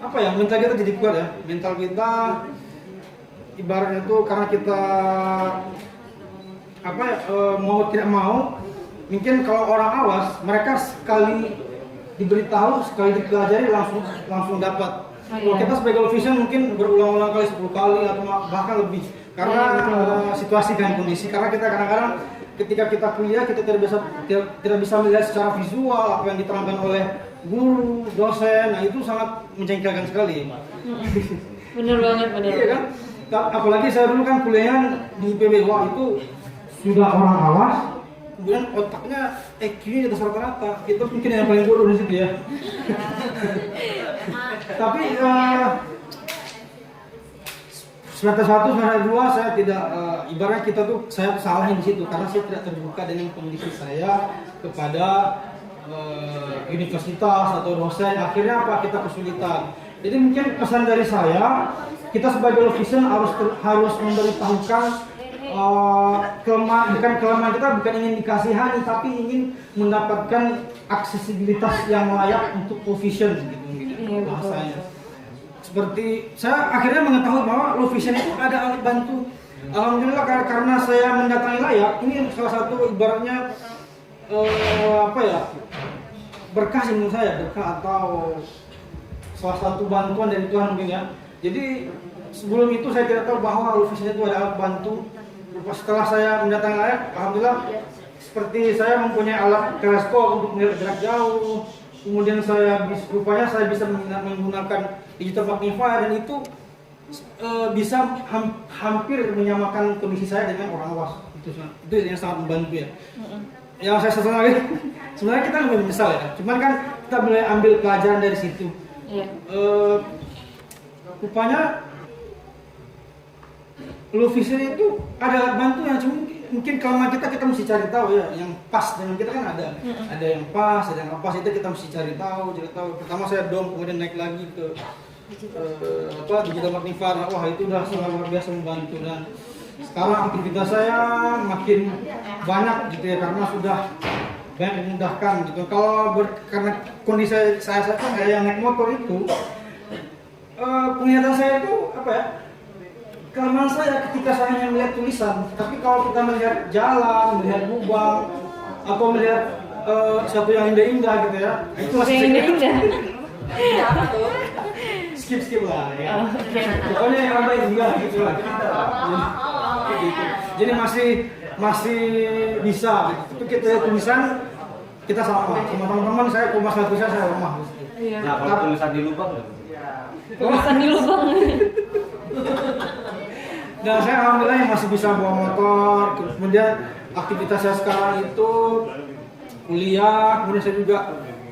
Speaker 4: apa ya, mental kita jadi kuat ya. Mental kita ibaratnya itu karena kita apa ya, mau tidak mau, mungkin kalau orang awas mereka sekali diberitahu, sekali dipelajari langsung dapat. Kalau kita sebagai low vision mungkin berulang-ulang kali 10 kali atau bahkan lebih, karena situasi dan kondisi. Karena kita kadang-kadang ketika kita kuliah kita tidak bisa melihat secara visual apa yang diterangkan oleh guru, dosen. Nah itu sangat menjengkelkan sekali.
Speaker 1: Bener banget, bener.
Speaker 4: Iya kan? Apalagi saya dulu kan kuliahnya di IPB, wah itu sudah orang awas, kemudian otaknya EQ-nya di atas rata-rata. Itu mungkin yang paling bodoh di situ ya. Tapi semester 1, semester 2 saya tidak, ibaratnya kita tuh saya salahnya di situ karena saya tidak terbuka dengan kondisi saya kepada universitas atau dosen. Akhirnya apa? Kita kesulitan. Jadi mungkin pesan dari saya, kita sebagai low vision harus memberitahukan kelemahan kita bukan ingin dikasihani, tapi ingin mendapatkan aksesibilitas yang layak untuk low vision gitu bahasanya. Seperti saya akhirnya mengetahui bahwa low vision itu ada alat bantu. Alhamdulillah karena saya mendatangi layak, ini salah satu ibaratnya berkah menurut saya, berkah atau salah satu bantuan dari Tuhan mungkin ya. Jadi sebelum itu saya tidak tahu bahwa low vision itu ada alat bantu. Setelah saya mendatangi layak, alhamdulillah seperti saya mempunyai alat teleskop untuk melihat jarak jauh. Kemudian rupanya saya bisa menggunakan digital magnifier, dan itu bisa hampir menyamakan kondisi saya dengan orang awas. Itu yang sangat membantu ya. Yang saya sesalkan lagi, sebenarnya kita lebih menyesal ya. Cuman kan kita boleh ambil pelajaran dari situ. Rupanya low vision itu ada alat bantu yang mungkin kelemahan kita mesti cari tahu ya, yang pas dengan kita kan ada yang pas, ada yang nggak pas, itu kita mesti cari tahu. Pertama saya dom, kemudian naik lagi ke digital magnifier. Wah, itu udah sangat luar biasa membantu, dan sekarang aktivitas saya makin banyak gitu ya, karena sudah banyak dimudahkan gitu. Karena kondisi saya kan kayak yang naik motor itu, penglihatan saya itu kelemahan saya ketika saya hanya melihat tulisan. Tapi kalau kita melihat jalan, melihat lubang, atau melihat sesuatu yang indah-indah gitu ya, itu masih
Speaker 1: indah.
Speaker 4: skip lah ya. Pokoknya yang ramai juga gitu lah. Jadi masih bisa gitu. Tapi kita lihat tulisan, kita sama teman-teman saya, kalau masalah tulisan saya lemah gitu.
Speaker 5: Nah, kalau tulisan di lubang
Speaker 1: Tulisan di lubang.
Speaker 4: Dan saya alhamdulillah yang masih bisa bawa motor. Kemudian aktivitas saya sekarang itu kuliah, kemudian saya juga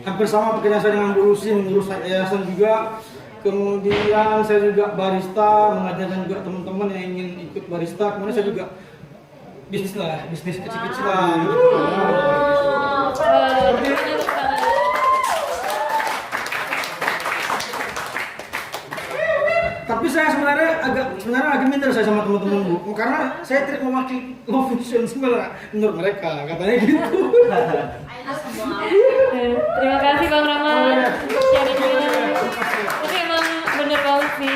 Speaker 4: hampir sama pekerjaan saya dengan Bu Lucy, mengurus yayasan juga. Kemudian saya juga barista, mengajarkan juga teman-teman yang ingin ikut barista. Kemudian saya juga bisnis kecil-kecilan lah. Tapi saya sebenarnya agak minder saya sama teman-teman Bu, karena saya tidak mewakili low vision sebenarnya menurut mereka, katanya gitu.
Speaker 1: Terima kasih Bang Rama sharingnya. Tapi emang bener banget sih,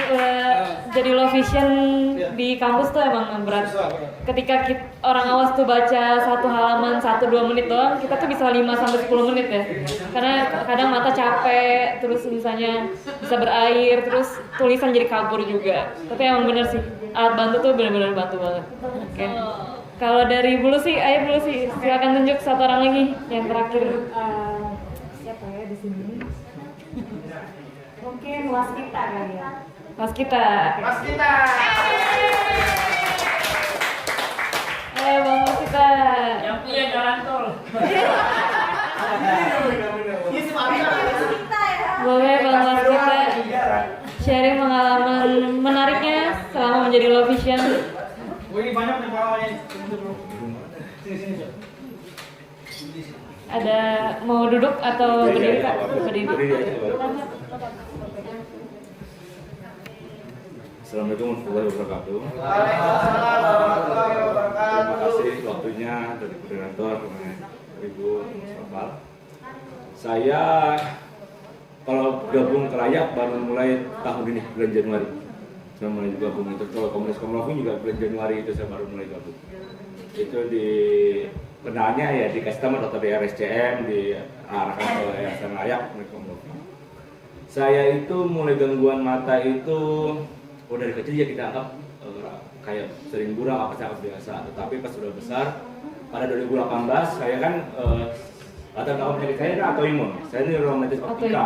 Speaker 1: jadi low vision di kampus tuh emang berat. Ketika orang awas tuh baca satu halaman 1-2 menit doang, kita tuh bisa 5-10 menit ya. Karena kadang mata capek, terus misalnya bisa berair, terus tulisan jadi kabur juga. Tapi emang bener sih, alat bantu tuh bener-bener bantu banget. Oke. Kalau dari Bulu sih, ayo Bulu sih, silakan tunjuk satu orang lagi yang terakhir.
Speaker 3: Siapa ya di sini? Mungkin Waskita kali ya.
Speaker 1: Waskita. Bang Waskita.
Speaker 6: Yang punya jalan tol.
Speaker 1: Boleh Bang Waskita sharing pengalaman menariknya selama menjadi low vision.
Speaker 4: Ini banyak nih pengalamannya. Sini.
Speaker 1: Ada mau duduk atau berdiri Kak? Berdiri.
Speaker 5: Assalamualaikum warahmatullahi wabarakatuh. Terima kasih waktunya dari koordinator Ibu Sofal. Saya kalau gabung ke Layak baru mulai tahun ini, bulan Januari. Saya mulai gabung itu, kalau komunitas Komlofi juga bulan Januari itu saya baru mulai gabung. Itu di kenalnya ya di customer atau di RSCM, diarahkan ke Yayasan Layak Komlofi. Saya itu mulai gangguan mata itu dari kecil ya kita anggap kayak sering buram apa sangat biasa. Tetapi pas sudah besar pada 2018 saya kan latar belakang penyakit saya kan autoimun. Saya neuromelitis optika.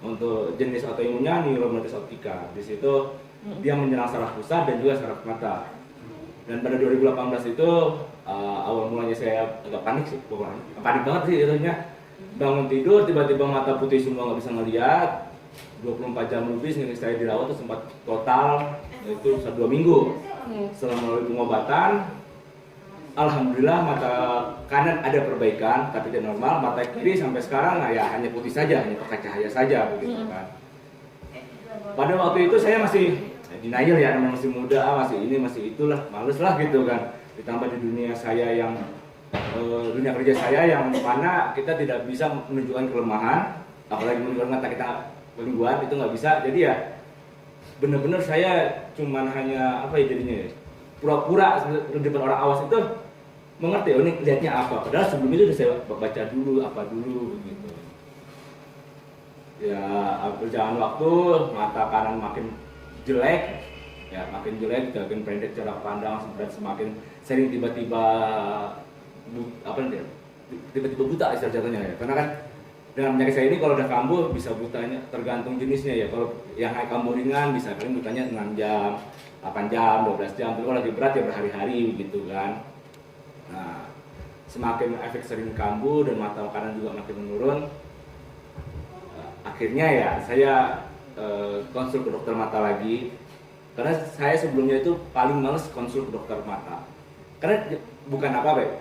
Speaker 5: Untuk jenis autoimunnya neuromelitis optika. Di situ dia menyerang saraf pusat dan juga saraf mata. Dan pada 2018 itu awal mulanya saya agak panik sih, panik banget sih itunya. Bangun tidur tiba-tiba mata putih semua nggak bisa ngeliat. 24 jam lebih sehingga saya dirawat itu sempat total itu 2 minggu. Setelah melalui pengobatan, alhamdulillah mata kanan ada perbaikan tapi tidak normal. Mata kiri sampai sekarang ya hanya putih saja, hanya pakai cahaya saja begitu kan. Pada waktu itu saya masih saya denial ya, namanya masih muda, masih ini masih itulah, males lah gitu kan. Ditambah di dunia saya yang dunia kerja saya yang mana kita tidak bisa menunjukkan kelemahan, apalagi menunjukkan kata kita kelingguan, itu nggak bisa. Jadi ya benar-benar saya cuman hanya apa ya jadinya ya, pura-pura di depan orang awas itu mengerti, oh ini lihatnya apa, padahal sebelum itu udah saya baca dulu apa dulu gitu. Ya berjalan waktu, mata kanan makin jelek, ya makin jelek, makin pendek jarak pandang, semakin sering tiba-tiba tiba-tiba buta jatuhnya ya. Karena kan dengan penyakit saya ini kalau udah kambuh bisa butanya tergantung jenisnya ya. Kalau yang kambuh ringan bisa kalian butanya 6 jam, 8 jam, 12 jam. Tapi kalau lagi berat ya berhari-hari begitu kan. Nah, semakin efek sering kambuh dan mata kanan juga makin menurun, akhirnya ya saya konsul ke dokter mata lagi. Karena saya sebelumnya itu paling males konsul ke dokter mata. Karena bukan apa-apa ya.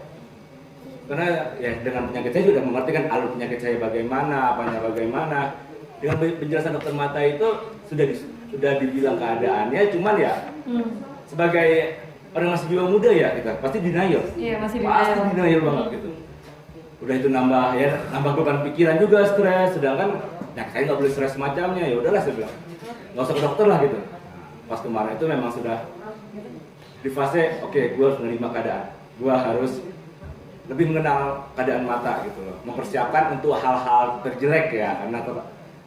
Speaker 5: Karena ya dengan penyakit saya sudah mengerti kan alur penyakit saya bagaimana, apanya bagaimana. Dengan penjelasan dokter mata itu sudah dibilang keadaannya, cuman ya sebagai orang masih jiwa muda ya kita pasti denial.
Speaker 1: Iya, masih
Speaker 5: pasti denial banget gitu. Udah itu nambah beban pikiran juga, stres. Sedangkan ya saya nggak boleh stres semacamnya, ya udahlah saya bilang nggak usah ke dokter lah gitu. Pas kemarin itu memang sudah di fase oke, gue harus menerima keadaan, gue harus lebih mengenal keadaan mata gitu loh, mempersiapkan untuk hal-hal terjelek ya, karena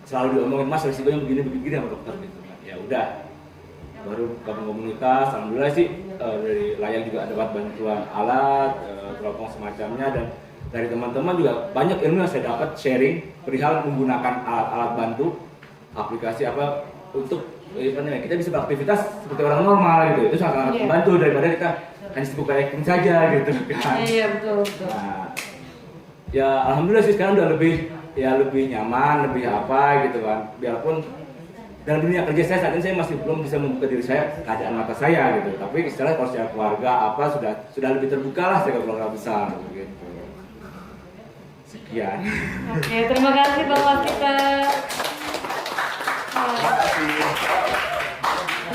Speaker 5: selalu diomongin mas risikonya begini sama dokter gitu. Ya udah, baru gabung komunitas, alhamdulillah sih dari Layang juga ada bantuan alat, teropong semacamnya, dan dari teman-teman juga banyak ilmu yang saya dapat sharing perihal menggunakan alat-alat bantu, aplikasi apa untuk kita bisa beraktivitas seperti orang normal gitu. Itu sangat membantu daripada kita hanya sibuk kayaking saja gitu kan.
Speaker 1: Iya betul.
Speaker 5: Nah, ya alhamdulillah sih sekarang udah lebih nyaman, lebih apa gitu kan. Biarpun dalam dunia kerja saya saat ini saya masih belum bisa membuka diri saya keadaan mata saya gitu. Tapi istilahnya kalau secara keluarga apa sudah lebih terbuka lah saya keluarga besar gitu. Sekian.
Speaker 1: Oke, terima kasih Bang Waskita.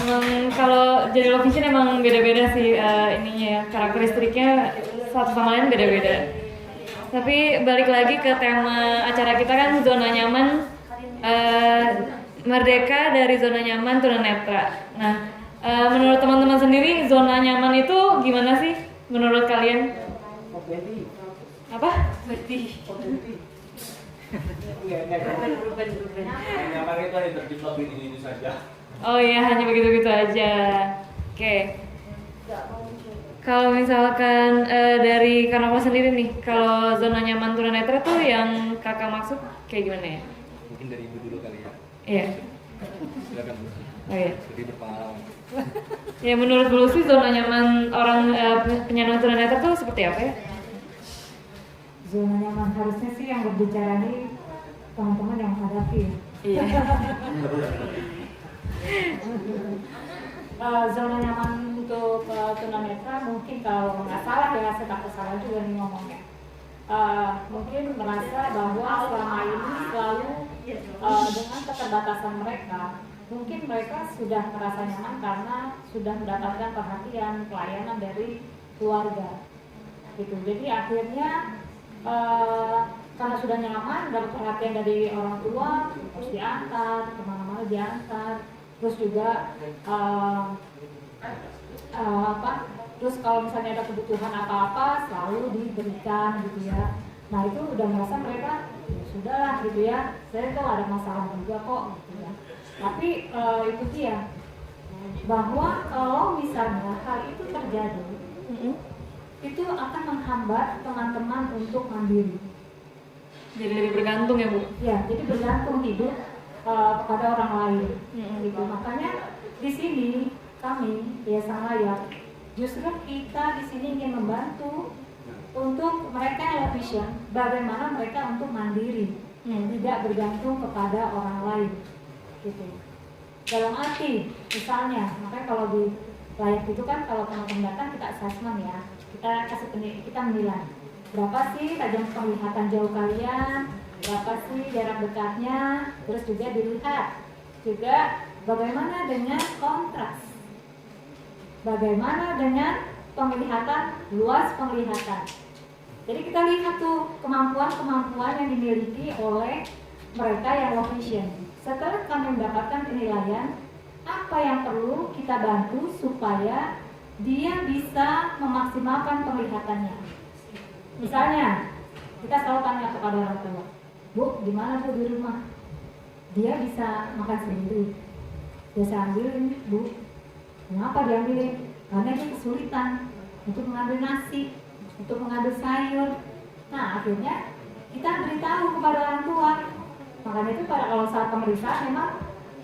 Speaker 1: Emang kalau jadi low vision emang beda-beda sih ininya ya, karakteristiknya satu sama lain beda-beda. Tapi balik lagi ke tema acara kita kan zona nyaman, merdeka dari zona nyaman tunanetra. Nah, menurut teman-teman sendiri zona nyaman itu gimana sih menurut kalian? Apa?
Speaker 5: Nyaman itu hanya terjebak di ini saja.
Speaker 1: Oh iya, hanya begitu-begitu aja. Oke. Kalau misalkan dari Kanova sendiri nih, kalau zona nyaman tunanetra tuh yang kakak maksud kayak gimana ya?
Speaker 2: Mungkin dari ibu dulu kali ya.
Speaker 1: Iya.
Speaker 2: Silakan Bu.
Speaker 1: Oh iya.
Speaker 2: Lebih berpengalaman.
Speaker 1: Ya menurut dulu sih zona nyaman orang penyandang tunanetra tuh seperti apa ya?
Speaker 3: Zona nyaman harusnya sih yang berbicara nih teman-teman yang menghadapi ya.
Speaker 1: Iya.
Speaker 3: Zona nyaman untuk tunanetra mungkin kalau nggak salah ya, saya takut salah juga nih ngomongnya. Mungkin merasa bahwa selama ini selalu dengan keterbatasan mereka, mungkin mereka sudah merasa nyaman karena sudah mendapatkan perhatian, pelayanan dari keluarga, gitu. Jadi akhirnya karena sudah nyaman, dapat perhatian dari orang tua, terus diantar kemana-mana diantar. Terus juga terus kalau misalnya ada kebutuhan apa-apa selalu diberikan gitu ya. Nah itu udah merasa mereka ya sudahlah gitu ya, saya tuh ada masalah juga kok gitu ya. Tapi itu dia bahwa kalau misalnya hal itu terjadi, itu akan menghambat teman-teman untuk mandiri.
Speaker 1: Jadi lebih bergantung ya Bu?
Speaker 3: Ya, jadi bergantung hidup kepada orang lain, gitu. Makanya di sini kami Yayasan Layak justru kita di sini ingin membantu untuk mereka yang low vision, bagaimana mereka untuk mandiri, tidak bergantung kepada orang lain, gitu. Dalam arti, misalnya, makanya kalau di Layak itu kan kalau teman-teman datang kita assessment ya, kita menilai berapa sih tajam penglihatan jauh kalian, berapa sih jarak dekatnya, terus juga dilihat juga bagaimana dengan kontras, bagaimana dengan penglihatan, luas penglihatan. Jadi kita lihat tuh kemampuan-kemampuan yang dimiliki oleh mereka yang low vision. Setelah kami mendapatkan penilaian, apa yang perlu kita bantu supaya dia bisa memaksimalkan penglihatannya. Misalnya, kita selalu tanya kepada orang tua, Bu, gimana Bu di rumah? Dia bisa makan sendiri. Biasa ambilin, Bu. Kenapa diambilin? Karena dia kesulitan untuk mengambil nasi, untuk mengambil sayur. Nah, akhirnya kita beritahu kepada orang tua. Makanya itu kalau saat pemeriksaan memang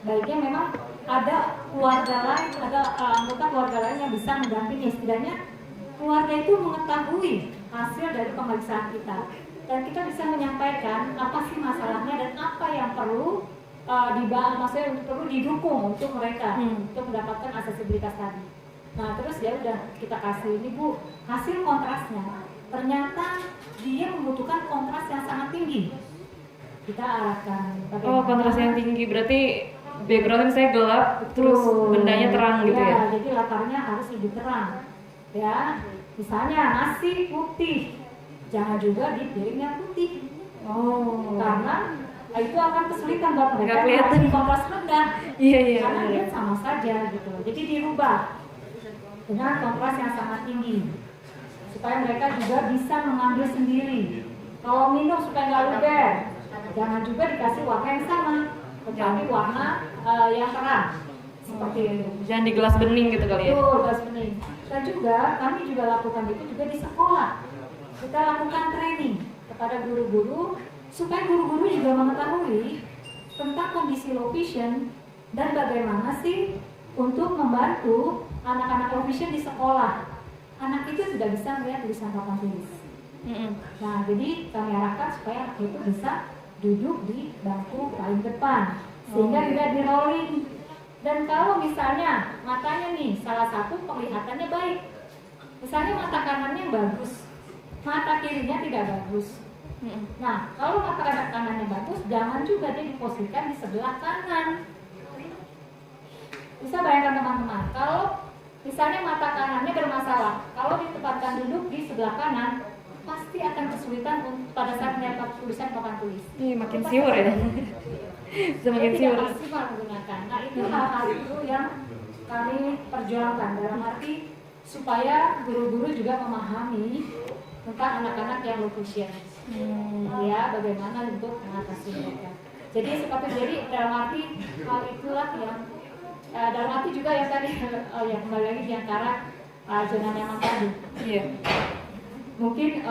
Speaker 3: baiknya memang ada keluarga lain, ada anggota keluarga lain yang bisa mendampingi. Setidaknya keluarga itu mengetahui hasil dari pemeriksaan kita, dan kita bisa menyampaikan apa sih masalahnya dan apa yang perlu maksudnya perlu didukung untuk mereka untuk mendapatkan aksesibilitas tadi. Nah terus ya udah kita kasih ini Bu hasil kontrasnya, ternyata dia membutuhkan kontras yang sangat tinggi. Kita arahkan.
Speaker 1: Oh, kontras yang tinggi berarti backgroundnya saya gelap, terus bendanya terang gitu ya?
Speaker 3: Jadi latarnya harus lebih terang. Ya, misalnya nasi putih, jangan juga di piring yang putih.
Speaker 1: Oh.
Speaker 3: Karena itu akan kesulitan buat mereka
Speaker 1: kelihatan
Speaker 3: di kontras rendah.
Speaker 1: Iya.
Speaker 3: Karena dia sama saja gitu. Jadi dirubah dengan kontras yang sangat tinggi supaya mereka juga bisa mengambil sendiri. Kalau minum supaya nggak luber, jangan juga dikasih warna yang sama, tetapi warna yang terang seperti itu.
Speaker 1: Jangan di gelas bening gitu kali ya?
Speaker 3: Betul, gelas bening. Dan juga kami juga lakukan itu juga di sekolah. Kita lakukan training kepada guru-guru supaya guru-guru juga mengetahui tentang kondisi low vision dan bagaimana sih untuk membantu anak-anak low vision di sekolah. Anak itu tidak bisa melihat tulisan papan tulis. Nah, jadi kami arahkan supaya anak itu bisa duduk di bangku paling depan sehingga tidak di rolling. Dan kalau misalnya matanya nih salah satu penglihatannya baik, misalnya mata kanannya bagus, mata kirinya tidak bagus. Nah, kalau mata kanannya bagus, jangan juga dia diposisikan di sebelah kanan. Bisa bayangkan teman-teman, kalau misalnya mata kanannya bermasalah, kalau ditempatkan duduk di sebelah kanan, pasti akan kesulitan pada saat melihat tulisan papan tulis.
Speaker 1: Makin siur ya. Semakin siur.
Speaker 3: Tidak maksimal menggunakan. Nah, itu hal-hal itu yang kami perjuangkan dalam arti supaya guru-guru juga memahami tentang anak-anak yang low vision. Ya, bagaimana untuk mengatasi mereka. Jadi dalam arti hal itulah yang dalam arti juga yang tadi ya kembali lagi di antara zona nyaman tadi.
Speaker 1: Iya.
Speaker 3: Mungkin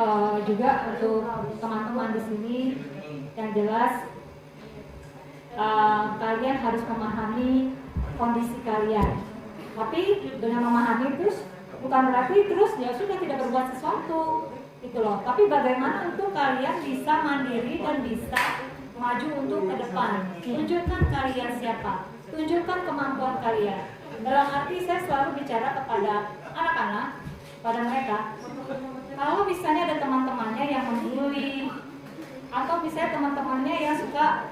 Speaker 3: juga untuk teman-teman di sini yang jelas kalian harus memahami kondisi kalian. Tapi dengan memahami terus bukan berarti terus ya sudah tidak berbuat sesuatu gitu loh. Tapi bagaimana untuk kalian bisa mandiri dan bisa maju untuk ke depan. Tunjukkan kalian siapa. Tunjukkan kemampuan kalian. Dalam arti saya selalu bicara kepada anak-anak, pada mereka. Kalau misalnya ada teman-temannya yang membuli, atau misalnya teman-temannya yang suka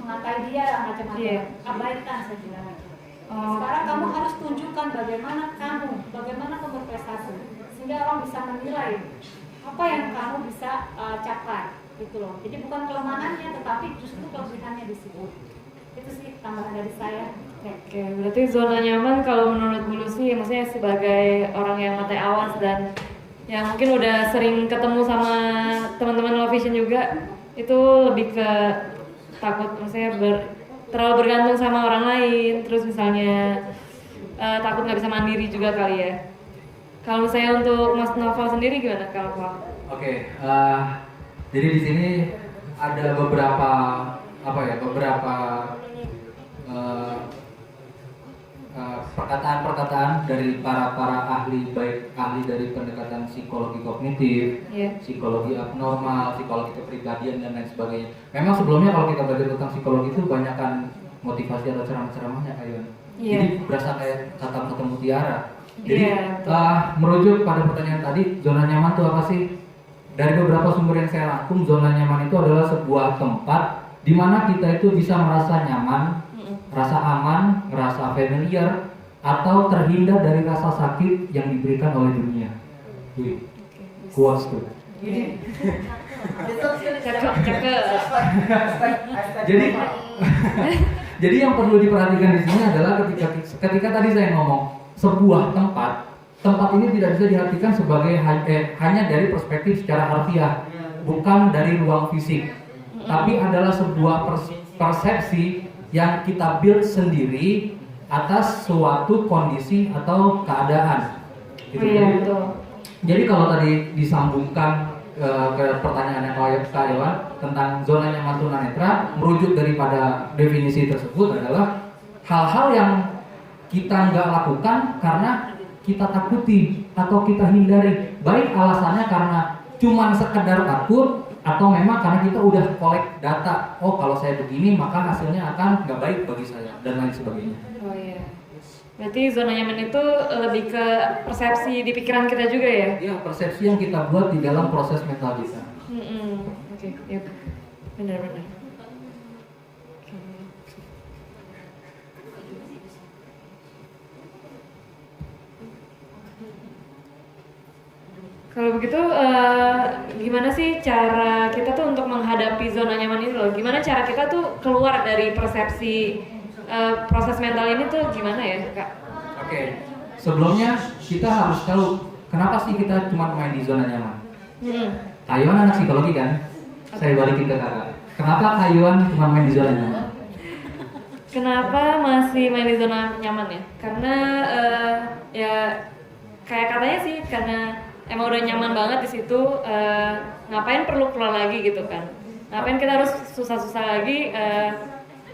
Speaker 3: mengatai dia macam-macam, abaikan saya bilang. Sekarang kamu harus tunjukkan bagaimana kamu berprestasi, sehingga orang bisa menilai apa yang kamu bisa capai, gitu loh. Jadi bukan kelemahannya, tetapi justru kelebihannya di situ. Itu sih tambahan dari saya.
Speaker 1: Oke, berarti zona nyaman kalau menurut Bu Lucy, maksudnya sebagai orang yang mata awas dan yang mungkin udah sering ketemu sama teman-teman low vision juga, itu lebih ke takut, maksudnya terlalu bergantung sama orang lain, terus misalnya takut nggak bisa mandiri juga kali ya. Kalau misalnya untuk Mas Noval sendiri gimana kalau Noval?
Speaker 2: Oke, jadi di sini ada beberapa perkataan-perkataan dari para ahli, baik ahli dari pendekatan psikologi kognitif, psikologi abnormal, psikologi kepribadian dan lain sebagainya. Memang sebelumnya kalau kita belajar tentang psikologi itu banyakkan motivasi atau ceramah-ceramahnya kayak jadi berasa kayak kata-kata mutiara. Jadi merujuk pada pertanyaan tadi, zona nyaman itu apa sih? Dari beberapa sumber yang saya rangkum, zona nyaman itu adalah sebuah tempat di mana kita itu bisa merasa nyaman, rasa aman, merasa familiar, atau terhindar dari rasa sakit yang diberikan oleh dunia. Kuat tuh.
Speaker 1: Cakep.
Speaker 2: Jadi yang perlu diperhatikan di sini adalah ketika tadi saya ngomong sebuah tempat ini tidak bisa diartikan sebagai hanya dari perspektif secara harfiah, bukan dari ruang fisik, tapi adalah sebuah persepsi yang kita build sendiri atas suatu kondisi atau keadaan. Gitu.
Speaker 1: Iya, betul.
Speaker 2: Jadi kalau tadi disambungkan ke pertanyaan yang Kak Iwan tentang zona nyaman tunanetra, merujuk daripada definisi tersebut adalah hal-hal yang kita nggak lakukan karena kita takuti atau kita hindari, baik alasannya karena cuman sekedar takut atau memang karena kita udah collect data, oh kalau saya begini maka hasilnya akan nggak baik bagi saya dan lain sebagainya.
Speaker 1: Oh iya. Berarti zona nyaman itu lebih ke persepsi di pikiran kita juga ya?
Speaker 2: Ya, persepsi yang kita buat di dalam proses mental kita.
Speaker 1: Oke, ya, benar-benar. Kalau begitu, gimana sih cara kita tuh untuk menghadapi zona nyaman ini loh? Gimana cara kita tuh keluar dari persepsi proses mental ini tuh gimana ya, Kak?
Speaker 2: Oke, sebelumnya kita harus tahu kenapa sih kita cuma main di zona nyaman. Kayuan anak psikologi kan? Saya balikin ke kakak. Kenapa Kayuan cuma main di zona nyaman?
Speaker 1: Kenapa masih main di zona nyaman ya? Karena ya kayak katanya sih karena emang udah nyaman banget di situ. Ngapain perlu keluar lagi gitu kan? Ngapain kita harus susah-susah lagi?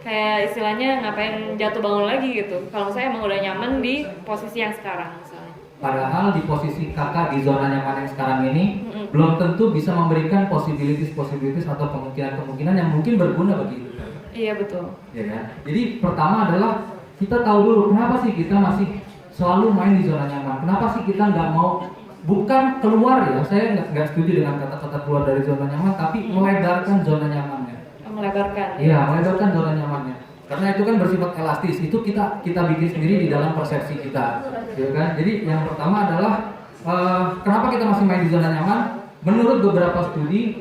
Speaker 1: Kayak istilahnya ngapain jatuh bangun lagi gitu. Kalau saya emang udah nyaman di posisi yang sekarang misalnya.
Speaker 2: Padahal di posisi kakak di zona nyaman yang sekarang ini belum tentu bisa memberikan possibilities atau kemungkinan yang mungkin berguna bagi hidup kakak.
Speaker 1: Iya betul.
Speaker 2: Ya kan? Jadi pertama adalah kita tahu dulu kenapa sih kita masih selalu main di zona nyaman. Kenapa sih kita nggak mau, bukan keluar ya, saya nggak setuju dengan kata-kata keluar dari zona nyaman, tapi melebarkan zona nyamannya.
Speaker 1: Melebarkan.
Speaker 2: Iya, melebarkan zona nyamannya. Karena itu kan bersifat elastis. Itu kita bikin sendiri di dalam persepsi kita, ya kan? Jadi yang pertama adalah kenapa kita masih main di zona nyaman? Menurut beberapa studi,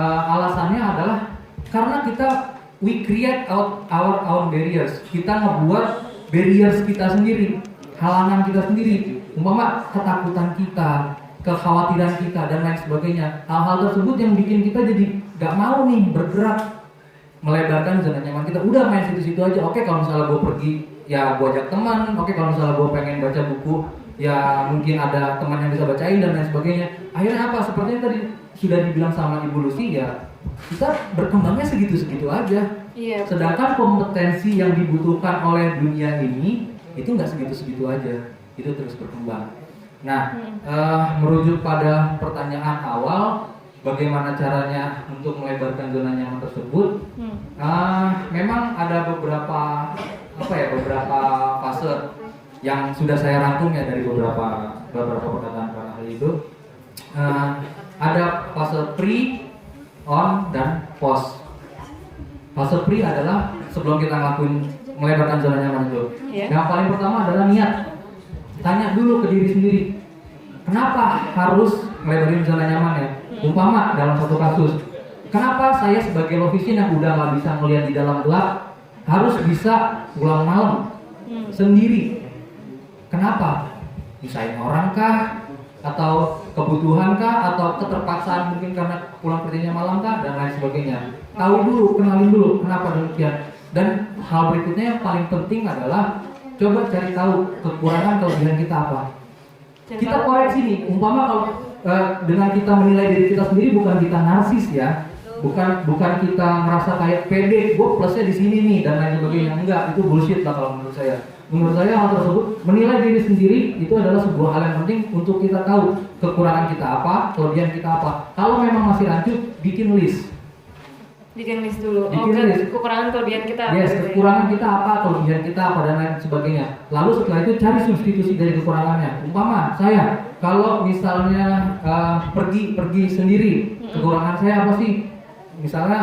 Speaker 2: alasannya adalah karena we create our own barriers. Kita ngebuat barriers kita sendiri, halangan kita sendiri. Umpama ketakutan kita, kekhawatiran kita dan lain sebagainya. Hal-hal tersebut yang bikin kita jadi nggak mau nih bergerak, melebarkan zona nyaman kita. Udah main situ-situ aja. Oke, kalau misalnya gue pergi ya gue ajak teman. Oke, kalau misalnya gue pengen baca buku ya mungkin ada teman yang bisa bacain dan lain sebagainya. Akhirnya apa? Sepertinya tadi sudah dibilang sama Ibu Lucy ya, kita berkembangnya segitu-segitu aja.
Speaker 1: Iya.
Speaker 2: Sedangkan kompetensi yang dibutuhkan oleh dunia ini itu nggak segitu-segitu aja. Itu terus berkembang. Nah, merujuk pada pertanyaan awal, bagaimana caranya untuk melebarkan zona nyaman tersebut? Memang ada beberapa fase yang sudah saya rangkum ya dari beberapa perkataan para ahli itu. Ada fase pre, on, dan post. Fase pre adalah sebelum kita ngelakuin melebarkan zona nyaman itu. Yang paling pertama adalah niat. Tanya dulu ke diri sendiri, kenapa harus melebarin zona nyaman ya? Umpama dalam satu kasus, kenapa saya sebagai low vision yang udah nggak bisa melihat di dalam gelap harus bisa pulang malam sendiri? Kenapa? Misahin orang kah? Atau kebutuhan kah? Atau keterpaksaan mungkin karena pulang kerjanya malam kah? Dan lain sebagainya. Tahu dulu, kenalin dulu kenapa demikian. Dan hal berikutnya yang paling penting adalah coba cari tahu kekurangan kelebihan kita apa. Kita koreksi nih, umpama kalau dengan kita menilai diri kita sendiri, bukan kita narsis ya, bukan kita merasa kayak pede, gue plusnya di sini nih dan lain sebagainya. Enggak, itu bullshit lah kalau menurut saya. Menurut saya hal tersebut, menilai diri sendiri itu adalah sebuah hal yang penting untuk kita tahu kekurangan kita apa, kelebihan kita apa. Kalau memang masih rancu, bikin list.
Speaker 1: Bikin list dulu.
Speaker 2: List.
Speaker 1: Kekurangan kelebihan kita.
Speaker 2: Yes, kekurangan kita apa, kelebihan kita apa dan lain sebagainya. Lalu setelah itu cari substitusi dari kekurangannya. Umpama saya kalau misalnya pergi sendiri, kekurangan saya apa sih? misalnya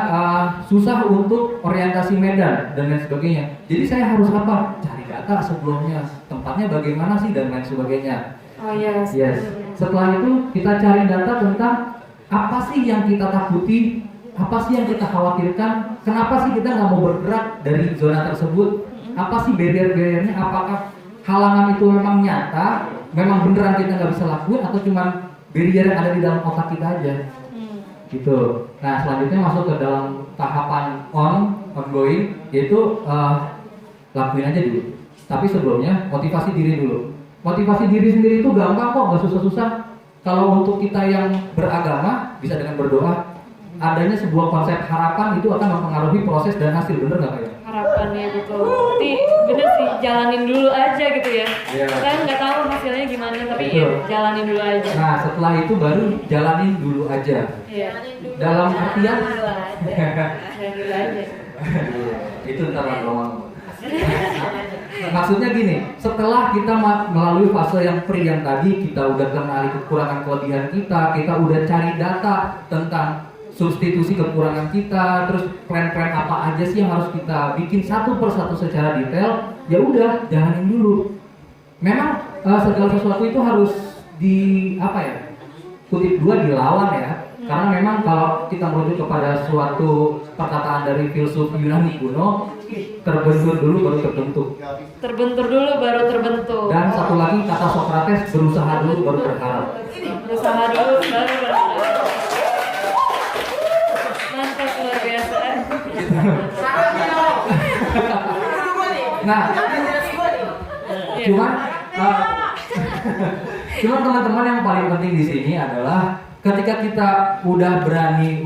Speaker 2: susah untuk orientasi medan dan lain sebagainya. Jadi saya harus apa? Cari data sebelumnya, tempatnya bagaimana sih dan lain sebagainya.
Speaker 1: Oh yes.
Speaker 2: Yes. Setelah itu kita cari data tentang apa sih yang kita takuti, apa sih yang kita khawatirkan, kenapa sih kita nggak mau bergerak dari zona tersebut, apa sih barrier-barriernya, apakah halangan itu memang nyata, memang beneran kita nggak bisa lakuin atau cuma barrier yang ada di dalam otak kita aja. Gitu. Nah selanjutnya masuk ke dalam tahapan ongoing, yaitu lakuin aja dulu. Tapi sebelumnya motivasi diri dulu. Motivasi diri sendiri itu gampang kok, nggak susah-susah. Kalau untuk kita yang beragama bisa dengan berdoa. Adanya sebuah konsep harapan itu akan mempengaruhi proses dan hasil, bener nggak kayak?
Speaker 1: Harapannya betul. Berarti bener sih, jalanin dulu aja gitu ya.
Speaker 2: Iya.
Speaker 1: Saya nggak tahu hasilnya gimana, tapi
Speaker 2: Betul.
Speaker 1: jalanin dulu aja.
Speaker 2: Nah setelah itu baru jalanin dulu aja.
Speaker 1: Iya.
Speaker 2: Dalam artian
Speaker 1: Jalanin dulu aja.
Speaker 2: itu ntar lah doang. Maksudnya gini, setelah kita melalui fase yang free yang tadi, kita udah kenali kekurangan kelebihan kita udah cari data tentang substitusi kekurangan kita, terus plan-plan apa aja sih yang harus kita bikin satu persatu secara detail, ya udah jalanin dulu. Memang segala sesuatu itu harus kutip dua dilawan ya. Karena memang kalau kita merujuk kepada suatu perkataan dari filsuf Yunani kuno, terbentur dulu baru terbentuk.
Speaker 1: Terbentur dulu baru terbentuk.
Speaker 2: Dan satu lagi kata Socrates, berusaha dulu baru berharap.
Speaker 1: Berusaha dulu baru berharap. Mantap, luar biasa.
Speaker 2: Nah, cuman teman-teman yang paling penting di sini adalah ketika kita udah berani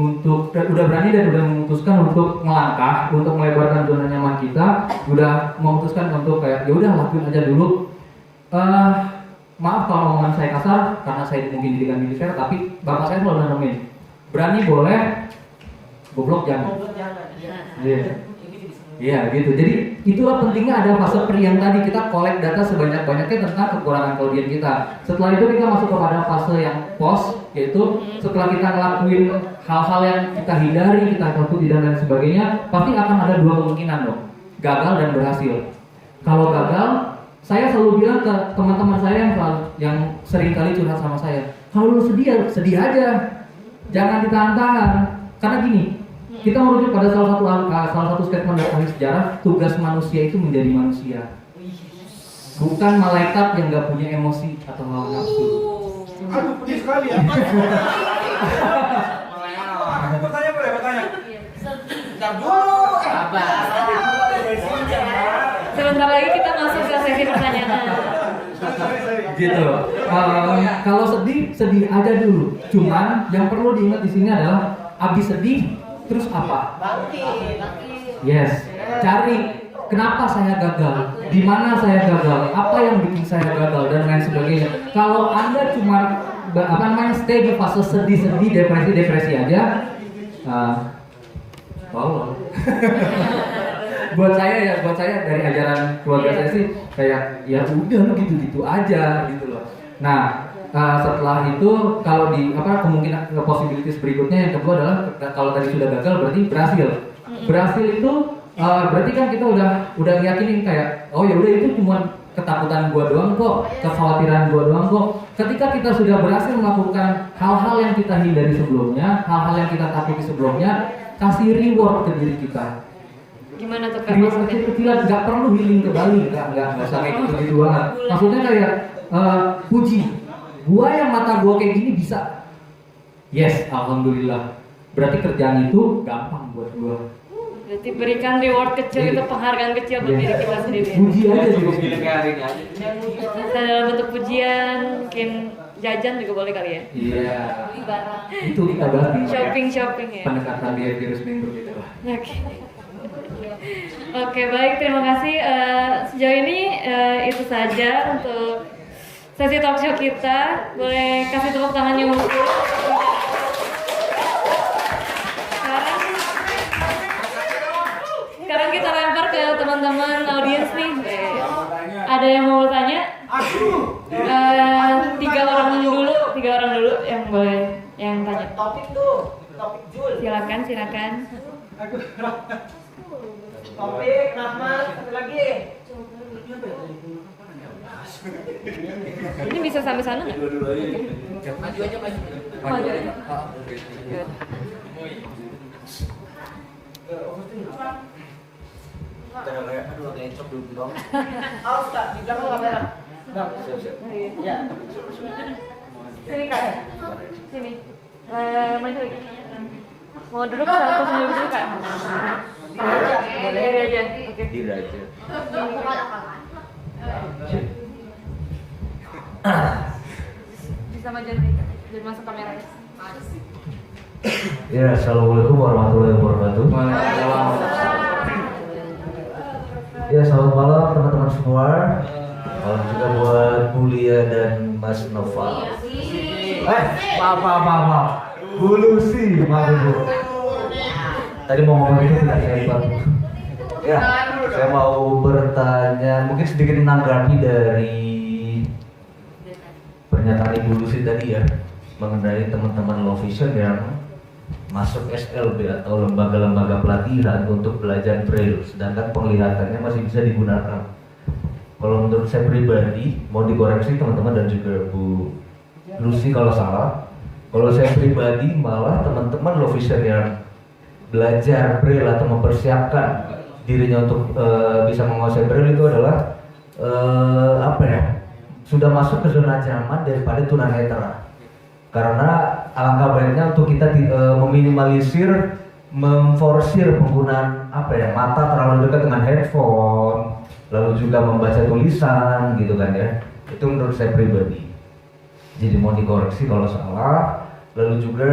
Speaker 2: dan udah memutuskan untuk melangkah, untuk melebarkan zona nyaman kita, udah memutuskan untuk kayak ya udah lakuin aja dulu. Maaf kalau omongan saya kasar karena saya mungkin didikan militer, tapi bapak saya selalu nanamin berani boleh, goblok jangan. Iya gitu. Jadi itulah pentingnya ada fase pre yang tadi kita collect data sebanyak-banyaknya tentang kekurangan kelebihan kita. Setelah itu kita masuk kepada fase yang post, yaitu setelah kita ngelakuin hal-hal yang kita hindari, kita takuti dan lain sebagainya, pasti akan ada dua kemungkinan dong, gagal dan berhasil. Kalau gagal, saya selalu bilang ke teman-teman saya yang sering kali curhat sama saya, kalau lu sedih aja, jangan ditahan-tahan. Karena gini, kita merujuk pada salah satu statement dari ahli sejarah, tugas manusia itu menjadi manusia, bukan malaikat yang nggak punya emosi atau hawa nafsu.
Speaker 4: Aduh, pedih sekali ya. Bertanya boleh, bertanya. Bentar dulu.
Speaker 1: Sebentar lagi kita masuk ke sesi pertanyaan.
Speaker 2: Gitu. Kalau sedih aja dulu. Cuman yang perlu diingat di sini adalah abis sedih terus apa? Yes. Cari kenapa saya gagal, di mana saya gagal, apa yang bikin saya gagal dan lain sebagainya. Kalau Anda cuma stay di fase sedih-sedih, depresi aja, tolong. buat saya dari ajaran keluarga saya sih kayak ya udah lu gitu aja gitu loh. Nah, setelah itu kalau di kemungkinan possibilities berikutnya yang kedua adalah kalau tadi sudah gagal berarti berhasil. Berhasil itu berarti kan kita udah yakinin kayak oh ya udah itu cuma ketakutan gua doang kok, kekhawatiran gua doang kok. Ketika kita sudah berhasil melakukan hal-hal yang kita hindari sebelumnya, hal-hal yang kita takuti sebelumnya, kasih reward ke diri kita.
Speaker 1: Gimana tuh Kak?
Speaker 2: Reward kecil-kecilan, nggak perlu healing ke Bali, nggak usah kayak gitu banget. Maksudnya kayak puji. Gua yang mata gua kayak gini bisa. Yes, alhamdulillah. Berarti kerjaan itu gampang buat gua.
Speaker 1: Berarti berikan reward kecil itu penghargaan kecil buat diri kita sendiri.
Speaker 2: Puji aja juga.
Speaker 1: Bisa dalam bentuk pujian, mungkin jajan juga boleh kali ya.
Speaker 2: Iya. Itu kita bahas di
Speaker 1: Shopping ya.
Speaker 2: pendekatan behavior yang berbeda lah.
Speaker 1: Oke, baik, terima kasih. Sejauh ini itu saja untuk sesi talk show kita. Boleh kasih tepuk tangannya untuk sekarang kita lempar ke teman-teman audiens nih. Ada yang mau bertanya? Tiga orang dulu yang boleh yang tanya.
Speaker 6: Topik tuh, topik Jul.
Speaker 1: Silakan. silakan.
Speaker 6: Topik, nama, satu lagi.
Speaker 1: Ini bisa sampai sana nggak?
Speaker 2: Maju aja, maju.
Speaker 1: Maju aja.
Speaker 2: Good.
Speaker 6: Aus tak, di belakang kamera. Ya.
Speaker 1: Sini kak. Sini. Maju lagi. Mau duduk satu sambil duduk kak? Boleh aja. Oke.
Speaker 5: Diri aja.
Speaker 1: Bisa maju nih. Jadi masuk kamera.
Speaker 7: Ya, assalamualaikum warahmatullahi wabarakatuh. Ya, selamat malam teman-teman semua. Malam juga buat Bulia dan Mas Noval. Maaf. Bu Lucy, maaf Bu. Tadi mau ngomong itu tidak sempat. Ya, saya mau bertanya, mungkin sedikit menanggapi dari pernyataan Ibu Lucy tadi ya, mengenai teman-teman Low Vision yang masuk SLB atau lembaga-lembaga pelatihan untuk belajar Braille, sedangkan penglihatannya masih bisa digunakan. Kalau menurut saya pribadi, mau dikoreksi teman-teman dan juga Bu Lucy kalau salah. Kalau saya pribadi malah teman-teman Low Vision yang belajar Braille atau mempersiapkan dirinya untuk bisa menguasai Braille itu adalah sudah masuk ke zona nyaman daripada tunanetra. Karena alangkah baiknya untuk kita meminimalisir, memforsir penggunaan mata terlalu dekat dengan handphone, lalu juga membaca tulisan gitu kan ya. Itu menurut saya pribadi. Jadi mau dikoreksi kalau salah. Lalu juga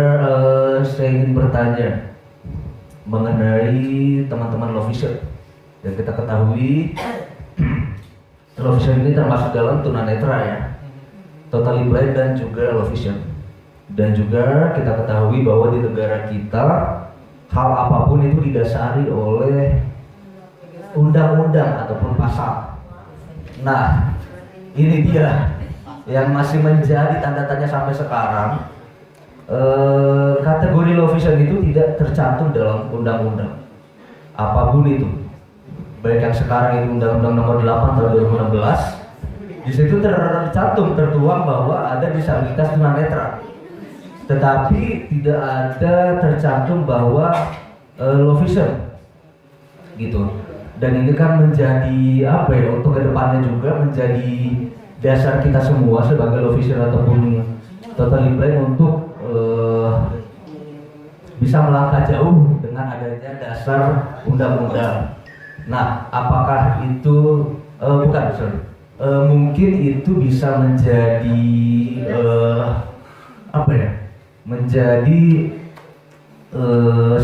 Speaker 7: saya ingin bertanya mengenai teman-teman Low Vision. Dan kita ketahui Low Vision ini termasuk dalam tunanetra ya, totally blind dan juga Low Vision. Dan juga kita ketahui bahwa di negara kita hal apapun itu didasari oleh undang-undang ataupun pasal. Nah, ini dia yang masih menjadi tanda tanya sampai sekarang. Kategori Low Vision itu tidak tercantum dalam undang-undang apapun itu, baik yang sekarang itu Undang-Undang Nomor 8 tahun 2016. Di situ tertuang bahwa ada disabilitas tunanetra, tetapi tidak ada tercantum bahwa Low Vision gitu. Dan ini kan menjadi untuk kedepannya juga menjadi dasar kita semua sebagai Low Vision ataupun totally blind untuk bisa melangkah jauh dengan adanya dasar undang-undang. Nah, apakah itu mungkin itu bisa menjadi menjadi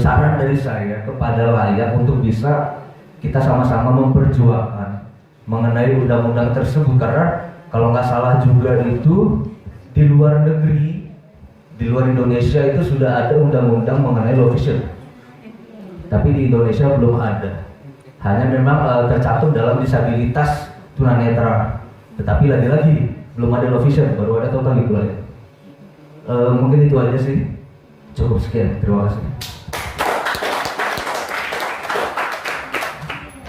Speaker 7: saran dari saya kepada layak untuk bisa kita sama-sama memperjuangkan mengenai undang-undang tersebut. Karena kalau nggak salah juga itu di luar negeri, di luar Indonesia itu sudah ada undang-undang mengenai Low Vision, tapi di Indonesia belum ada. Hanya memang tercantum dalam disabilitas tunanetra, tetapi lagi-lagi belum ada Low Vision, baru ada totally blind. Mungkin itu aja sih. Cukup sekian, terima kasih.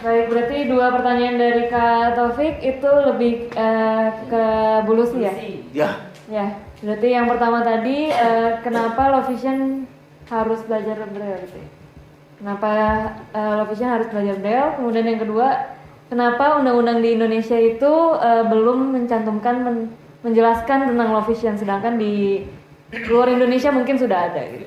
Speaker 1: Baik, berarti dua pertanyaan dari Kak Taufik itu lebih ke Bu Lucy ya? Ya, berarti yang pertama tadi kenapa Low Vision harus belajar Braille gitu ya? Kenapa Low Vision harus belajar Braille? Kemudian yang kedua, kenapa undang-undang di Indonesia itu belum mencantumkan menjelaskan tentang Low Vision, sedangkan di luar Indonesia mungkin sudah ada gitu.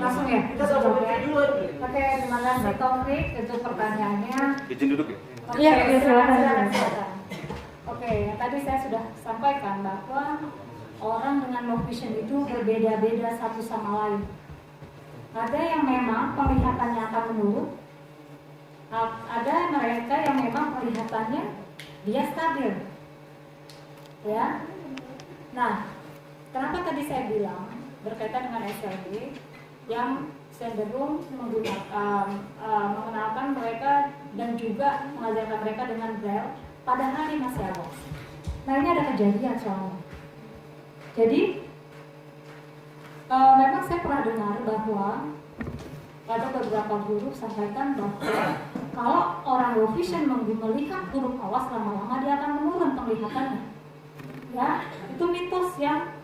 Speaker 3: Langsung ya, kita coba dulu. Oke, terima kasih Taufik untuk pertanyaannya.
Speaker 5: Izin duduk ya?
Speaker 1: Iya, silakan.
Speaker 3: Oke, yang tadi saya sudah sampaikan bahwa orang dengan Low Vision itu berbeda-beda satu sama lain. Ada yang memang penglihatannya akan menurun, ada mereka yang memang penglihatannya dia stabil, ya. Nah, kenapa tadi saya bilang berkaitan dengan SLB yang cenderung mengenalkan mereka dan juga mengajarkan mereka dengan Braille padahal dia masih awal. Nah, ini ada kejadian soalnya. Jadi memang saya pernah dengar bahwa ada beberapa guru sampaikan bahwa kalau orang low vision melihat huruf awas lama-lama dia akan menurun penglihatannya. Ya, itu mitos yang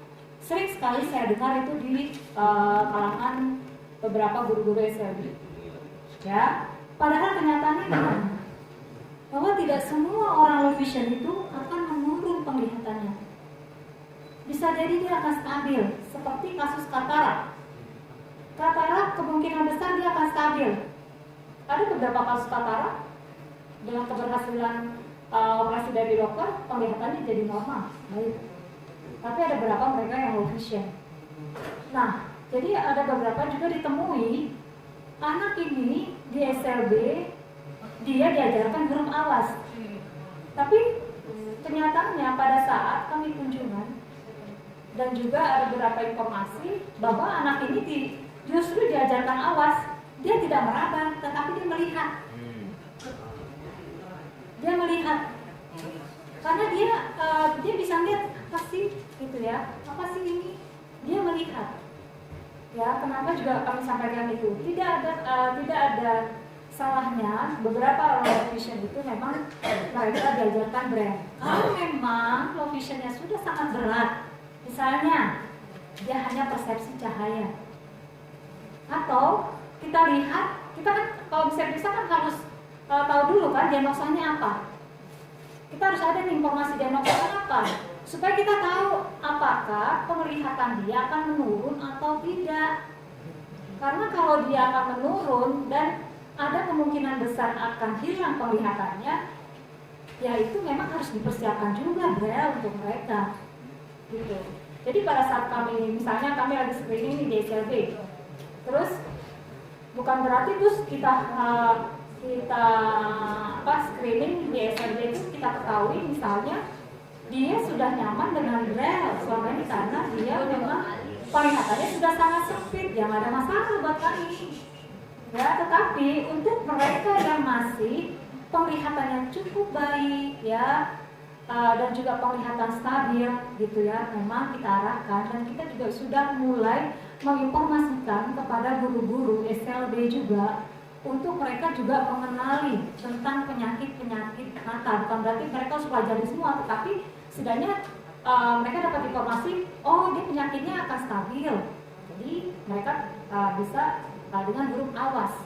Speaker 3: sering sekali saya dengar itu di kalangan beberapa guru-guru SLB. Ya, padahal kenyataannya gimana? Bahwa tidak semua orang low vision itu akan menurun penglihatannya. Bisa jadi dia akan stabil, seperti kasus katarak. Katarak kemungkinan besar dia akan stabil. Ada beberapa kasus katarak dengan keberhasilan operasi dari dokter, penglihatannya jadi normal, baik. Tapi ada beberapa mereka yang low vision. Nah, jadi ada beberapa juga ditemui anak ini di SLB dia diajarkan huruf awas. Tapi kenyataannya pada saat kami kunjungan dan juga ada beberapa informasi bahwa anak ini justru diajarkan awas, dia tidak meraba, tetapi dia melihat. Dia melihat, karena dia bisa lihat apa sih, gitu ya, apa sih ini? Dia melihat. Ya, kenapa juga kami sampaikan itu? Tidak ada salahnya beberapa low vision itu memang mereka diajarkan braille. Kalau memang low visionnya sudah sangat berat, misalnya dia hanya persepsi cahaya, atau kita lihat, kita kan kalau bisa kan harus tahu dulu kan diagnosanya apa. Kita harus ada nih informasi diagnosanya apa, supaya kita tahu apakah penglihatan dia akan menurun atau tidak. Karena kalau dia akan menurun dan ada kemungkinan besar akan hilang penglihatannya, ya itu memang harus dipersiapkan juga braille untuk mereka. Gitu. Jadi pada saat misalnya kami lagi screening di SLB, terus bukan berarti terus kita screening di SLB itu kita ketahui misalnya dia sudah nyaman dengan braille selama ini karena dia memang penglihatannya sudah sangat sempit, yang ada masalah buat kami. Ya, tetapi untuk mereka yang masih penglihatan yang cukup baik, ya, dan juga penglihatan stabil, gitu ya, memang kita arahkan dan kita juga sudah mulai menginformasikan kepada guru-guru SLB juga untuk mereka juga mengenali tentang penyakit-penyakit mata. Bukan berarti mereka harus pelajari semua, tetapi setidaknya mereka dapat informasi, oh dia penyakitnya akan stabil, jadi mereka bisa dengan huruf awas,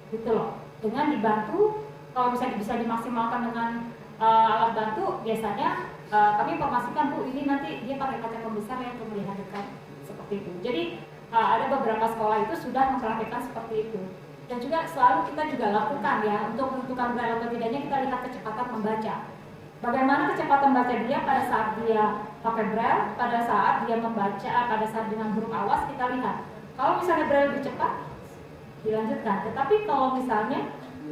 Speaker 3: gitu loh. Dengan dibantu, kalau misalnya bisa dimaksimalkan dengan alat bantu, biasanya kami informasikan, Bu, ini nanti dia pakai kaca pembesar ya untuk melihat dekat, seperti itu. Jadi ada beberapa sekolah itu sudah mempraktikkan seperti itu. Dan juga selalu kita juga lakukan ya, untuk menentukan braille atau tidaknya kita lihat kecepatan membaca. Bagaimana kecepatan baca dia pada saat dia pakai braille, pada saat dia membaca, pada saat dengan huruf awas kita lihat. Kalau misalnya braille lebih cepat, dilanjutkan. Tetapi kalau misalnya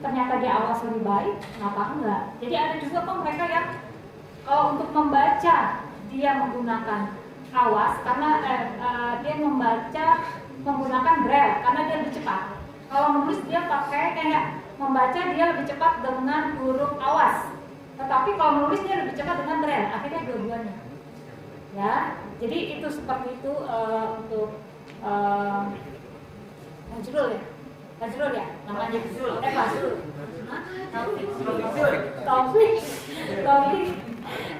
Speaker 3: ternyata dia awas lebih baik, kenapa enggak? Jadi ada juga kok mereka yang untuk membaca dia menggunakan awas karena dia membaca menggunakan braille karena dia lebih cepat. Kalau menulis dia pakai membaca dia lebih cepat dengan huruf awas. Tetapi kalau menulis dia lebih cepat dengan braille. Akhirnya dua-duanya. Ya, jadi itu seperti itu untuk Najrul ya. Najrul ya, namanya Najrul. Taufik.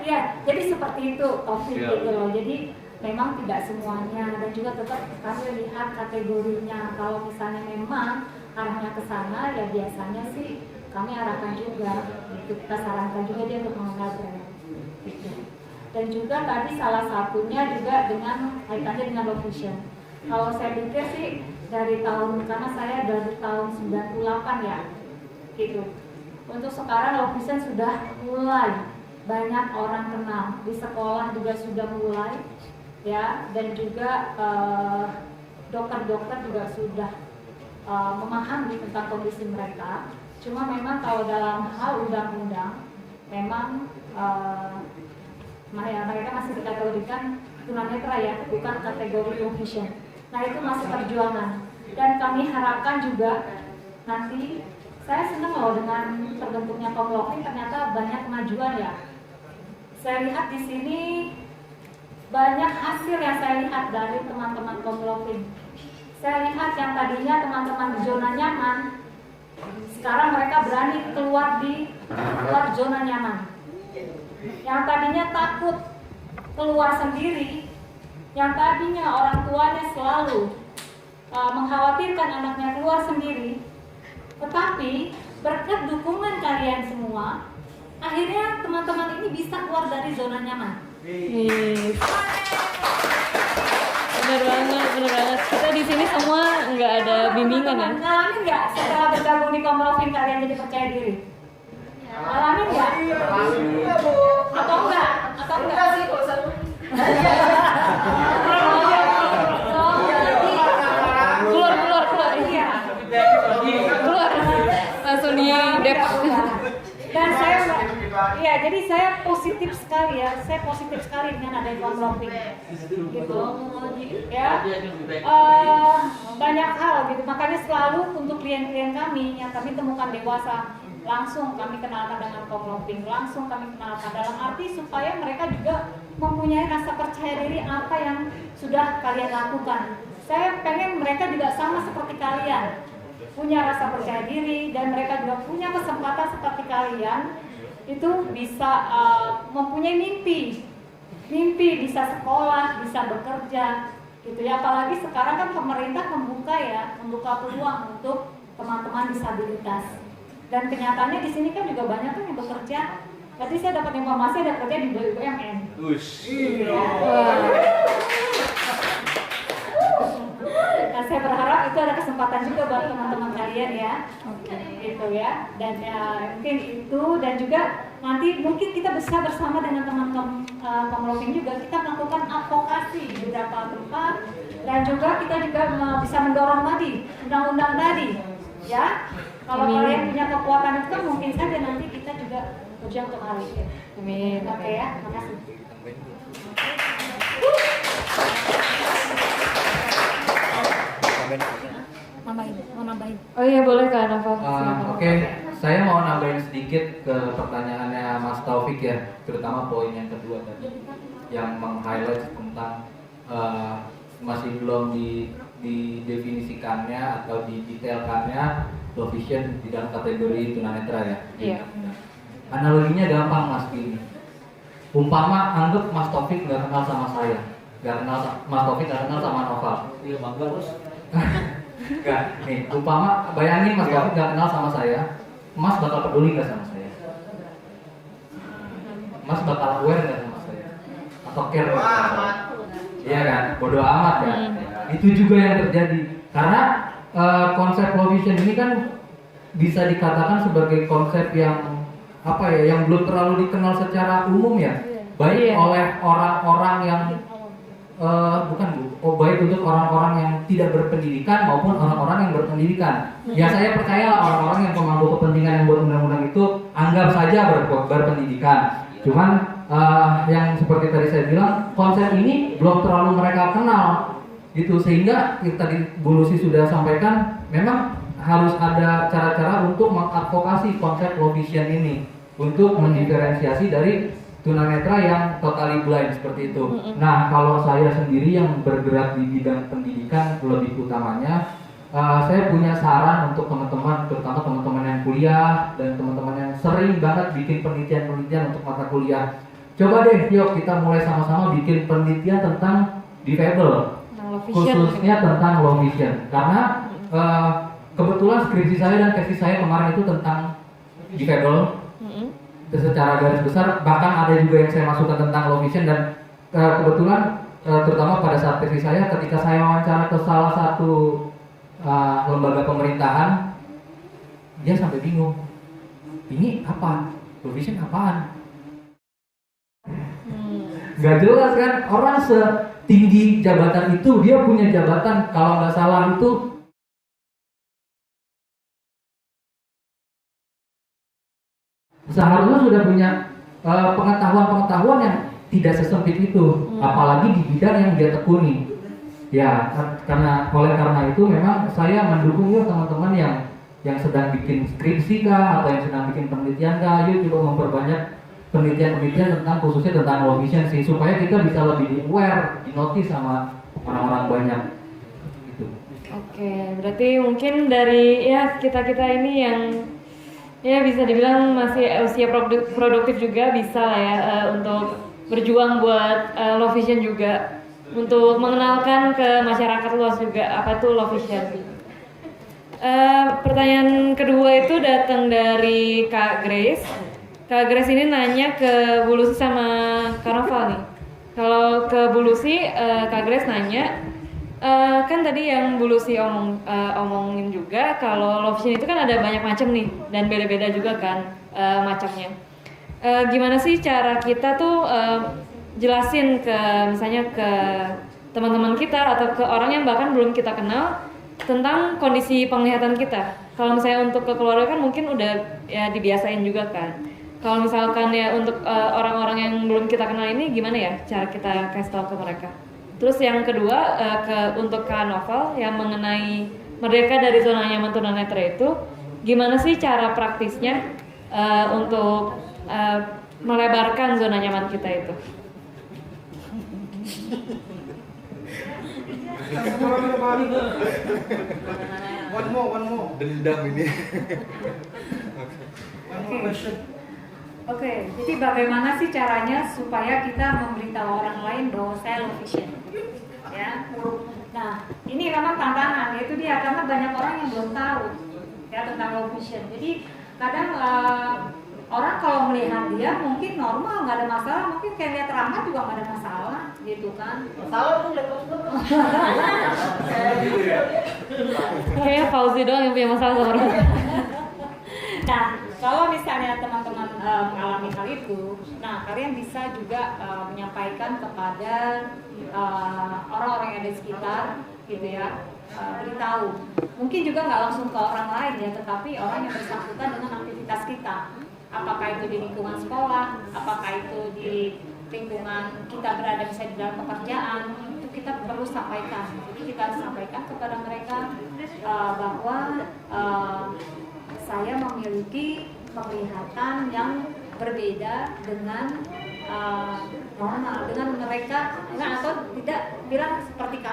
Speaker 3: Ya, jadi seperti itu Taufik gitu loh. Jadi memang tidak semuanya dan juga tetap kami lihat kategorinya. Kalau misalnya memang arahnya ke sana, ya biasanya sih kami arahkan juga. Gitu. Kita sarankan juga dia untuk mengenal braille. Gitu. Dan juga tadi salah satunya juga dengan kaitannya dengan low vision. Kalau saya pikir sih dari tahun, karena saya dari tahun 98 ya, gitu. Untuk sekarang low vision sudah mulai banyak orang kenal, di sekolah juga sudah mulai, ya, dan juga dokter-dokter juga sudah memahami tentang kondisi mereka. Cuma memang kalau dalam hal undang-undang, memang mereka masih dikategorikan tunanetra ya, bukan kategori low vision. Nah itu masih perjuangan dan kami harapkan juga nanti, saya senang loh dengan terbentuknya Komlovi, ternyata banyak kemajuan ya. Saya lihat di sini banyak hasil yang saya lihat dari teman-teman Komlovin. Saya lihat yang tadinya teman-teman di zona nyaman, sekarang mereka berani keluar di luar zona nyaman. Yang tadinya takut keluar sendiri, yang tadinya orang tuanya selalu mengkhawatirkan anaknya keluar sendiri, tetapi berkat dukungan kalian semua, akhirnya teman-teman ini bisa keluar dari zona nyaman.
Speaker 1: Bener banget. Kita di sini semua nggak ada bimbingan ya.
Speaker 3: Ngalamin nggak setelah bergabung di Komlovin kalian jadi percaya diri? Ngalamin nggak? Atau enggak? Keluar. Iya.
Speaker 1: Keluar. Langsung di Depok.
Speaker 3: Dan jadi saya positif sekali ya. Saya positif sekali dengan adanya Komlovin. Gitu. Ya. Banyak hal gitu. Makanya selalu untuk klien-klien kami yang kami temukan dewasa, langsung kami kenalkan dengan Komlovin, langsung kami kenalkan dalam arti supaya mereka juga mempunyai rasa percaya diri apa yang sudah kalian lakukan. Saya pengen mereka juga sama seperti kalian, punya rasa percaya diri, dan mereka juga punya kesempatan seperti kalian itu bisa mempunyai mimpi bisa sekolah, bisa bekerja gitu ya. Apalagi sekarang kan pemerintah membuka peluang untuk teman-teman disabilitas. Dan kenyataannya di sini kan juga banyak kan yang bekerja. Tadi saya dapat informasi ada kerja di BUMN. Iya. Nah, saya berharap itu ada kesempatan juga buat teman-teman kalian ya. Gitu ya. Dan mungkin itu, dan juga nanti mungkin kita bisa bersama dengan teman-teman Komlovin juga kita melakukan advokasi di beberapa tempat, dan juga kita juga bisa mendorong tadi undang-undang tadi ya. Kalau kalian punya kekuatan itu kan mungkin saja nanti kita juga berjuang untuk hal itu.
Speaker 1: Amin.
Speaker 3: Oke ya, makasih. Mau nambahin.
Speaker 1: Oh iya, boleh Kak Nafa.
Speaker 2: Oke, saya mau nambahin sedikit ke pertanyaannya Mas Taufik ya, terutama poin yang kedua tadi, yang meng-highlight tentang masih belum didefinisikannya atau didetailkannya low vision di dalam kategori tunanetra ya.
Speaker 1: Iya.
Speaker 2: Analoginya gampang Mas, gini. Umpama anggap Mas Taufik nggak kenal sama saya, Mas Taufik nggak kenal sama Noval.
Speaker 5: Iya, bangga terus.
Speaker 2: Enggak, nih, umpama bayangin Mas Taufik nggak kenal sama saya, Mas bakal peduli nggak sama saya? Mas bakal aware nggak sama saya? Atau care nggak sama saya? Iya kan, bodoh amat kan? Itu juga yang terjadi, karena konsep low vision ini kan bisa dikatakan sebagai konsep yang yang belum terlalu dikenal secara umum ya, baik oleh orang-orang yang baik untuk orang-orang yang tidak berpendidikan maupun orang-orang yang berpendidikan. Ya saya percaya orang-orang yang pemangku kepentingan yang buat undang-undang itu anggap saja berpendidikan. Cuman yang seperti tadi saya bilang, konsep ini belum terlalu mereka kenal gitu, sehingga tadi Bu Lucy sudah sampaikan memang harus ada cara-cara untuk mengadvokasi konsep low vision ini untuk mendiferensiasi dari tunanetra yang totally blind seperti itu. Nah, kalau saya sendiri yang bergerak di bidang pendidikan lebih utamanya, saya punya saran untuk teman-teman, terutama teman-teman yang kuliah dan teman-teman yang sering banget bikin penelitian-penelitian untuk mata kuliah. Coba deh, yuk kita mulai sama-sama bikin penelitian tentang difabel, khususnya tentang low vision. Karena kebetulan skripsi saya dan tesis saya kemarin itu tentang difabel. Secara garis besar, bahkan ada juga yang saya masukkan tentang low vision, dan kebetulan terutama pada saat tesis saya, ketika saya wawancara ke salah satu lembaga pemerintahan, dia sampai bingung, ini apa? Low vision apaan? Gak jelas kan, orang setinggi jabatan itu, dia punya jabatan kalau nggak salah itu seharusnya sudah punya pengetahuan-pengetahuan yang tidak sesempit itu, apalagi di bidang yang dia tekuni. Ya, karena itu memang saya mendukung ya teman-teman yang sedang bikin skripsi kah atau yang sedang bikin penelitian kah, yuk coba memperbanyak penelitian-penelitian tentang khususnya tentang low vision sih, supaya kita bisa lebih aware, di notice sama orang-orang banyak gitu.
Speaker 1: Oke, berarti mungkin dari ya kita ini yang ya bisa dibilang masih usia produktif juga bisa lah ya untuk berjuang buat low vision juga, untuk mengenalkan ke masyarakat luas juga apa tuh low vision. Pertanyaan kedua itu datang dari Kak Grace. Kak Grace ini nanya ke Bu Lucy sama Kak Noval nih. Kalau ke Bu Lucy, Kak Grace nanya, kan tadi yang Bu Lucy omongin juga kalau low vision itu kan ada banyak macam nih dan beda-beda juga kan macamnya. Gimana sih cara kita tuh jelasin ke misalnya ke teman-teman kita atau ke orang yang bahkan belum kita kenal tentang kondisi penglihatan kita. Kalau misalnya untuk ke keluarga kan mungkin udah ya dibiasain juga kan. Kalau misalkan ya untuk orang-orang yang belum kita kenal ini gimana ya cara kita kasih tahu ke mereka. Terus yang kedua untuk Kak Noval yang mengenai merdeka dari zona nyaman tunanetra itu gimana sih cara praktisnya untuk melebarkan zona nyaman kita itu?
Speaker 4: One more.
Speaker 2: Dendam ini.
Speaker 4: One more question.
Speaker 3: Oke, jadi bagaimana sih caranya supaya kita memberitahu orang lain bahwa saya low vision? Ya. Nah, ini memang tantangan, yaitu dia karena banyak orang yang belum tahu ya tentang low vision. Jadi kadang orang kalau melihat dia mungkin normal, nggak ada masalah, mungkin kayak lihat Rahmat juga nggak ada masalah, gitu kan?
Speaker 6: Masalah tuh lihat terus.
Speaker 1: Kayaknya Fauzi doang yang punya masalah sama orang.
Speaker 3: Nah, kalau misalnya teman-teman mengalami hal itu, nah kalian bisa juga menyampaikan kepada orang-orang yang ada di sekitar, gitu ya, beritahu. Mungkin juga nggak langsung ke orang lain ya, tetapi orang yang bersangkutan dengan aktivitas kita. Apakah itu di lingkungan sekolah, apakah itu di lingkungan kita berada misalnya di dalam pekerjaan, itu kita perlu sampaikan. Jadi kita sampaikan kepada mereka bahwa saya memiliki penglihatan yang berbeda dengan normal, dengan mereka, atau tidak bilang seperti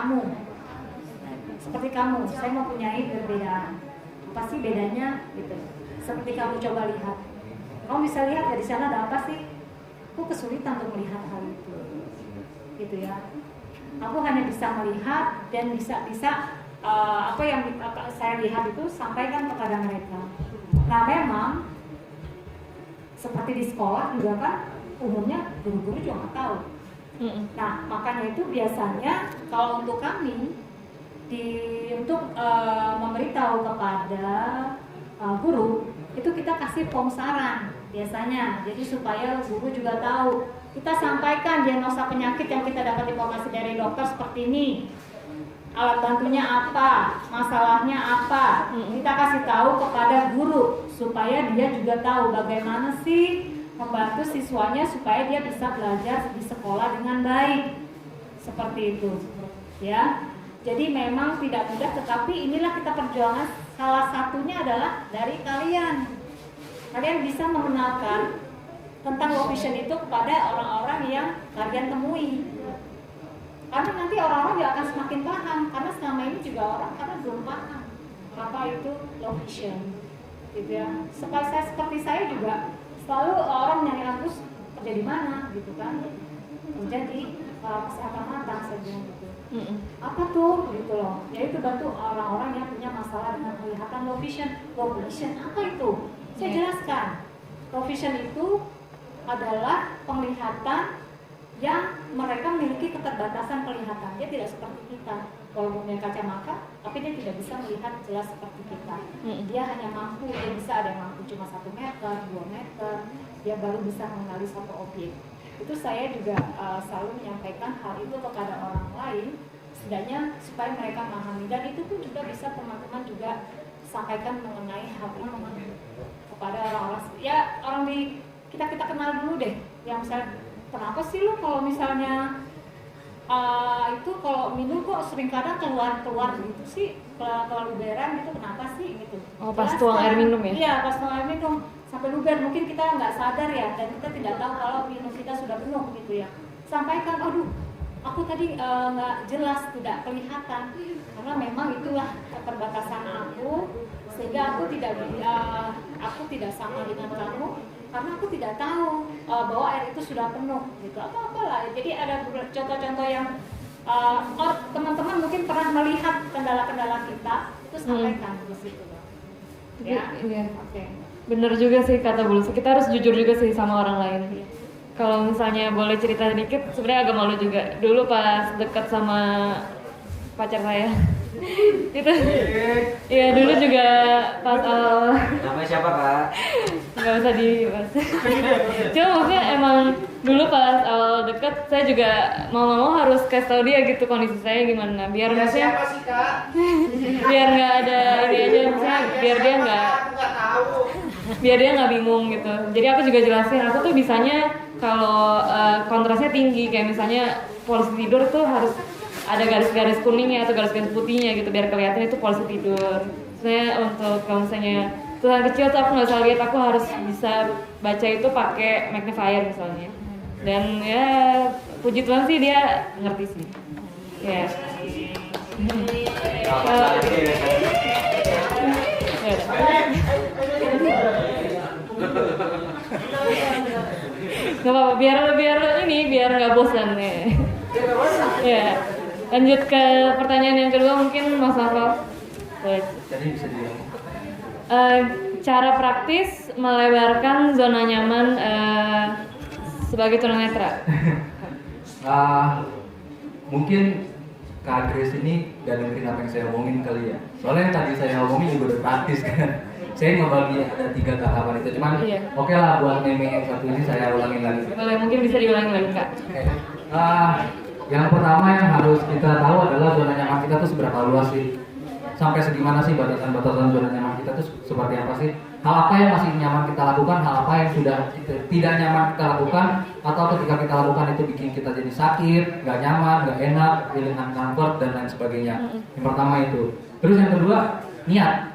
Speaker 3: kamu, saya mempunyai perbedaan. Apa sih bedanya? Gitu. Seperti kamu coba lihat, kamu bisa lihat ya di sana ada apa sih? Aku kesulitan untuk melihat hal itu, gitu ya. Aku hanya bisa melihat dan bisa apa yang saya lihat itu sampaikan kepada mereka. Nah memang seperti di sekolah juga kan umumnya guru-guru juga nggak tahu. Nah makanya itu biasanya kalau untuk kami untuk memberitahu kepada guru itu kita kasih form saran biasanya. Jadi supaya guru juga tahu, kita sampaikan diagnosa penyakit yang kita dapat informasi dari dokter seperti ini. Alat bantunya apa, masalahnya apa, kita kasih tahu kepada guru supaya dia juga tahu bagaimana sih membantu siswanya supaya dia bisa belajar di sekolah dengan baik, seperti itu, ya. Jadi memang tidak mudah, tetapi inilah kita perjuangan. Salah satunya adalah dari kalian. Kalian bisa mengenalkan tentang low vision itu kepada orang-orang yang kalian temui. Karena nanti orang-orang juga akan semakin paham, karena selama ini juga orang karena belum paham apa itu low vision, gitu ya. Seperti saya juga selalu orang nyari aku kerja di mana, gitu kan? Kerja di kesehatan mata, saya bilang gitu. Apa tuh, gitu loh? Yaitu bantu orang-orang yang punya masalah dengan penglihatan low vision. Low vision apa itu? Saya jelaskan. Low vision itu adalah penglihatan yang mereka memiliki keterbatasan penglihatan. Dia tidak seperti kita. Kalau punya kacamata, tapi dia tidak bisa melihat jelas seperti kita. Dia hanya mampu, dia bisa ada yang mampu cuma 1 meter, 2 meter, dia baru bisa mengenali satu objek. Itu saya juga selalu menyampaikan hal itu kepada orang lain, setidaknya supaya mereka memahami. Dan itu pun juga bisa teman-teman juga sampaikan mengenai hal itu kepada orang-orang. Ya orang di kita kenal dulu deh, yang misalnya kenapa sih lu kalau misalnya itu kalau minum kok sering kadang keluar gitu sih, keluar udara gitu, kenapa sih sering gitu.
Speaker 1: Oh, pas
Speaker 3: Jelas
Speaker 1: tuang
Speaker 3: kan?
Speaker 1: air minum ya?
Speaker 3: Iya, pas tuang air minum sampai luber, mungkin kita nggak sadar ya, dan kita tidak tahu kalau minum kita sudah penuh gitu ya. Sampaikan, aduh, aku tadi nggak jelas, tidak kelihatan, karena memang itulah keterbatasan aku, sehingga aku tidak sama dengan kamu, karena aku tidak tahu bahwa air itu sudah penuh gitu, atau apalah. Jadi ada contoh-contoh yang teman-teman mungkin pernah melihat kendala-kendala kita, itu sampaikan di situ. Ya,
Speaker 1: Iya.
Speaker 3: oke.
Speaker 1: Bener juga sih kata Bulus, kita harus jujur juga sih sama orang lain. Kalau misalnya boleh cerita dikit, sebenarnya agak malu juga. Dulu pas deket sama pacar saya, itu, iya dulu juga pas awal,
Speaker 6: Namanya siapa kak?
Speaker 1: nggak usah dibahas. Cuma maksudnya emang dulu pas awal deket, saya juga mau harus kasih tau dia gitu kondisi saya gimana, biar maksudnya,
Speaker 6: Siapa sih kak?
Speaker 1: biar nggak ada ini aja, misalnya biar dia nggak
Speaker 6: Aku nggak tahu.
Speaker 1: biar dia nggak bingung gitu. Jadi aku juga jelasin, aku tuh bisanya kalau kontrasnya tinggi, kayak misalnya polisi tidur tuh harus ada garis-garis kuningnya atau garis-garis putihnya gitu, biar kelihatan itu polisi tidur. Saya untuk kalau misalnya tulisan kecil tuh aku nggak usah lihat, aku harus bisa baca itu pakai magnifier misalnya. Dan ya puji Tuhan sih dia ngerti sih. Ya. Ya udah. Gak apa-apa, biar nggak bosan ya. Ya. Lanjut ke pertanyaan yang kedua mungkin Mas Novel.
Speaker 2: Jadi bisa diulang.
Speaker 1: Cara praktis melebarkan zona nyaman sebagai tunanetra.
Speaker 2: Mungkin Kak Grace ini gak dengerin apa yang saya omongin kali ya. Soalnya yang tadi saya omongin juga udah praktis kan. Saya ngebagi ada 3 tahapan itu, cuman
Speaker 1: Iya.
Speaker 2: oke lah buat meme yang satu ini saya ulangin lagi.
Speaker 1: Boleh, mungkin bisa diulangi lagi Kak.
Speaker 2: Oke. Yang pertama yang harus kita tahu adalah zona nyaman kita tuh seberapa luas sih. Sampai segimana sih batasan-batasan zona nyaman kita tuh seperti apa sih? Hal apa yang masih nyaman kita lakukan, hal apa yang sudah tidak nyaman kita lakukan, atau ketika kita lakukan itu bikin kita jadi sakit, nggak nyaman, nggak enak, feeling uncomfort dan lain sebagainya. Yang pertama itu. Terus yang kedua, niat.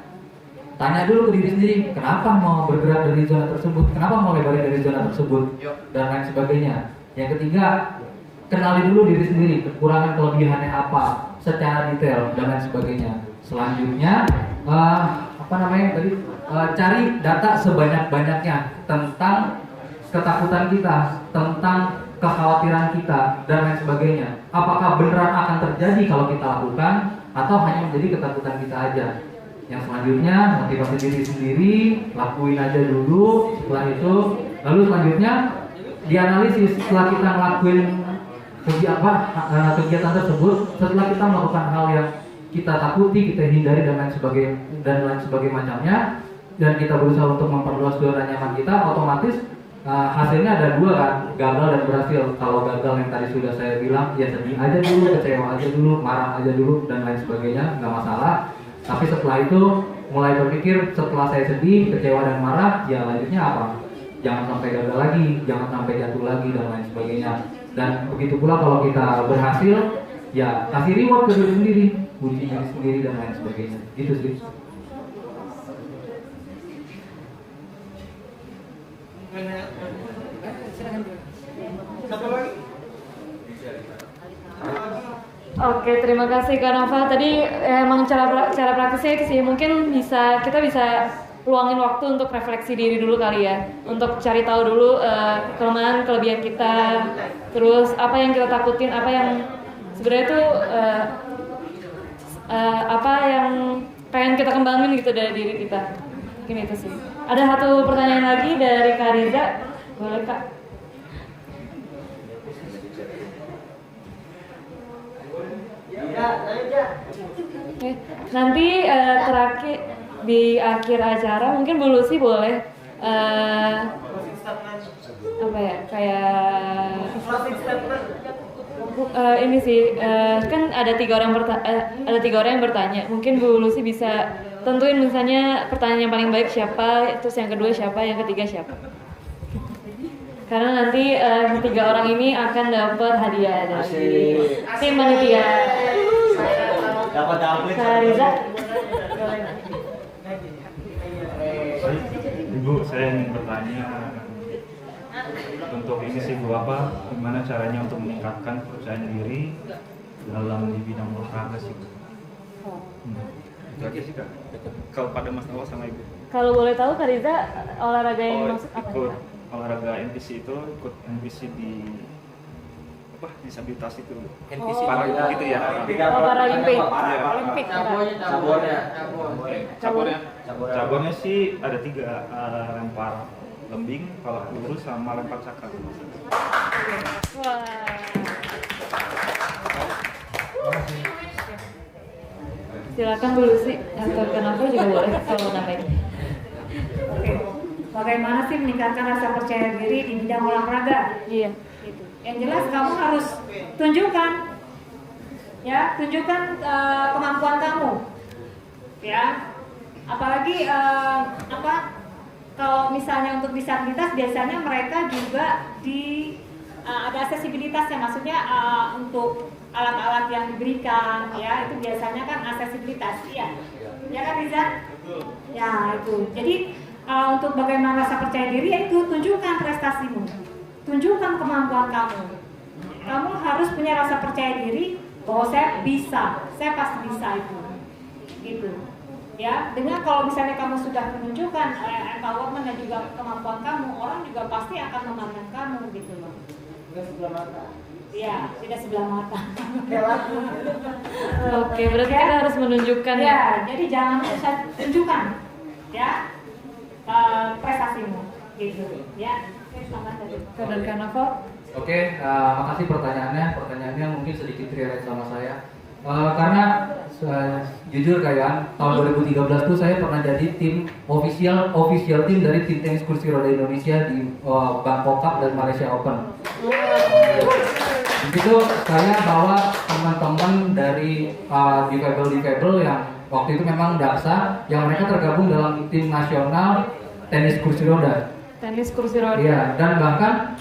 Speaker 2: Tanya dulu ke diri sendiri, kenapa mau bergerak dari zona tersebut, kenapa mau lebarin dari zona tersebut, dan lain sebagainya. Yang ketiga, kenali dulu diri sendiri, kekurangan kelebihannya apa, secara detail dan lain sebagainya. Selanjutnya, cari data sebanyak-banyaknya tentang ketakutan kita, tentang kekhawatiran kita dan lain sebagainya. Apakah beneran akan terjadi kalau kita lakukan, atau hanya menjadi ketakutan kita aja. Yang selanjutnya, motivasi diri sendiri, lakuin aja dulu. Setelah itu, lalu selanjutnya dianalisis setelah kita ngelakuin kegiatan tersebut, setelah kita melakukan hal yang kita takuti, kita hindari dan lain sebagainya macamnya, dan kita berusaha untuk memperluas zona nyaman kita, otomatis hasilnya ada 2 kan, gagal dan berhasil. Kalau gagal yang tadi sudah saya bilang, ya sedih aja dulu, kecewa aja dulu, marah aja dulu dan lain sebagainya, nggak masalah. Tapi setelah itu mulai berpikir, setelah saya sedih, kecewa dan marah, ya lanjutnya apa? Jangan sampai gagal lagi, jangan sampai jatuh lagi dan lain sebagainya. Dan begitu pula kalau kita berhasil, ya kasih reward ke diri sendiri, puji diri sendiri dan lain sebagainya. Gitu sih.
Speaker 4: Satu lagi.
Speaker 1: Oke, terima kasih Kak Nova. Tadi emang cara praktisnya sih mungkin kita bisa luangin waktu untuk refleksi diri dulu kali ya, untuk cari tahu dulu kelemahan kelebihan kita, terus apa yang kita takutin, apa yang sebenarnya tuh apa yang pengen kita kembangin gitu dari diri kita. Mungkin itu sih. Ada satu pertanyaan lagi dari Kak Riza, boleh Kak?
Speaker 6: Ya, aja.
Speaker 1: Oke. Nanti terakhir di akhir acara mungkin Bu Lucy boleh apa ya, kayak ini sih kan ada 3 orang yang bertanya. Mungkin Bu Lucy bisa tentuin misalnya pertanyaan yang paling baik siapa, terus yang kedua siapa, yang ketiga siapa. Karena nanti 3 orang ini akan dapat hadiah dari tim panitia.
Speaker 6: Dapat
Speaker 1: Kak Riza,
Speaker 8: Bu, saya ingin bertanya untuk ini sih Bu, gimana caranya untuk meningkatkan kepercayaan diri dalam di bidang olahraga sih Bu? Itu aja sih Kak. Kalau pada Mas Nawal sama Ibu.
Speaker 1: Kalau boleh tahu Kak Riza, olahraga yang dimaksud apa?
Speaker 8: Ikut olahraga NPC itu, ikut NPC di disabilitas itu.
Speaker 2: NPC
Speaker 8: Paralimpik gitu ya.
Speaker 1: Paralimpik.
Speaker 3: Olimpik.
Speaker 8: Cabangnya sih ada 3, lempar lembing, palak peluru, sama lempar cakar.
Speaker 1: Wah. Silakan dulu sih, atau kenapa juga boleh kalau nambahin.
Speaker 3: Oke. Bagaimana sih meningkatkan rasa percaya diri di bidang olahraga?
Speaker 1: Iya.
Speaker 3: Gitu. Yang jelas kamu harus tunjukkan, ya, tunjukkan kemampuan kamu, ya. Apalagi kalau misalnya untuk disabilitas biasanya mereka juga ada aksesibilitasnya, maksudnya untuk alat-alat yang diberikan, ya, itu biasanya kan aksesibilitas, iya, ya kan Riza? Ya itu. Jadi untuk bagaimana rasa percaya diri, yaitu tunjukkan prestasimu, tunjukkan kemampuan kamu. Kamu harus punya rasa percaya diri bahwa saya bisa, saya pasti bisa itu, gitu. Ya, dengan kalau misalnya kamu sudah menunjukkan empowerment dan juga kemampuan kamu, orang juga pasti akan memandang kamu, gitu loh.
Speaker 6: Tidak sebelah mata.
Speaker 3: Iya, tidak sebelah mata.
Speaker 1: Oke, berarti kita harus menunjukkan
Speaker 3: ya. Jadi jangan tunjukkan, ya, prestasimu, gitu. Ya, selamat tadi.
Speaker 1: Kadar Karnaval.
Speaker 2: Oke, makasih pertanyaannya mungkin sedikit relate sama saya. Karena jujur kayak tahun 2013 tuh saya pernah jadi tim official tim dari tim tenis kursi roda Indonesia di Bangkok Cup dan Malaysia Open. Di situ saya bawa teman-teman dari difabel yang waktu itu memang daksa, yang mereka tergabung dalam tim nasional tenis kursi roda.
Speaker 1: Tenis kursi roda.
Speaker 2: Iya, dan bahkan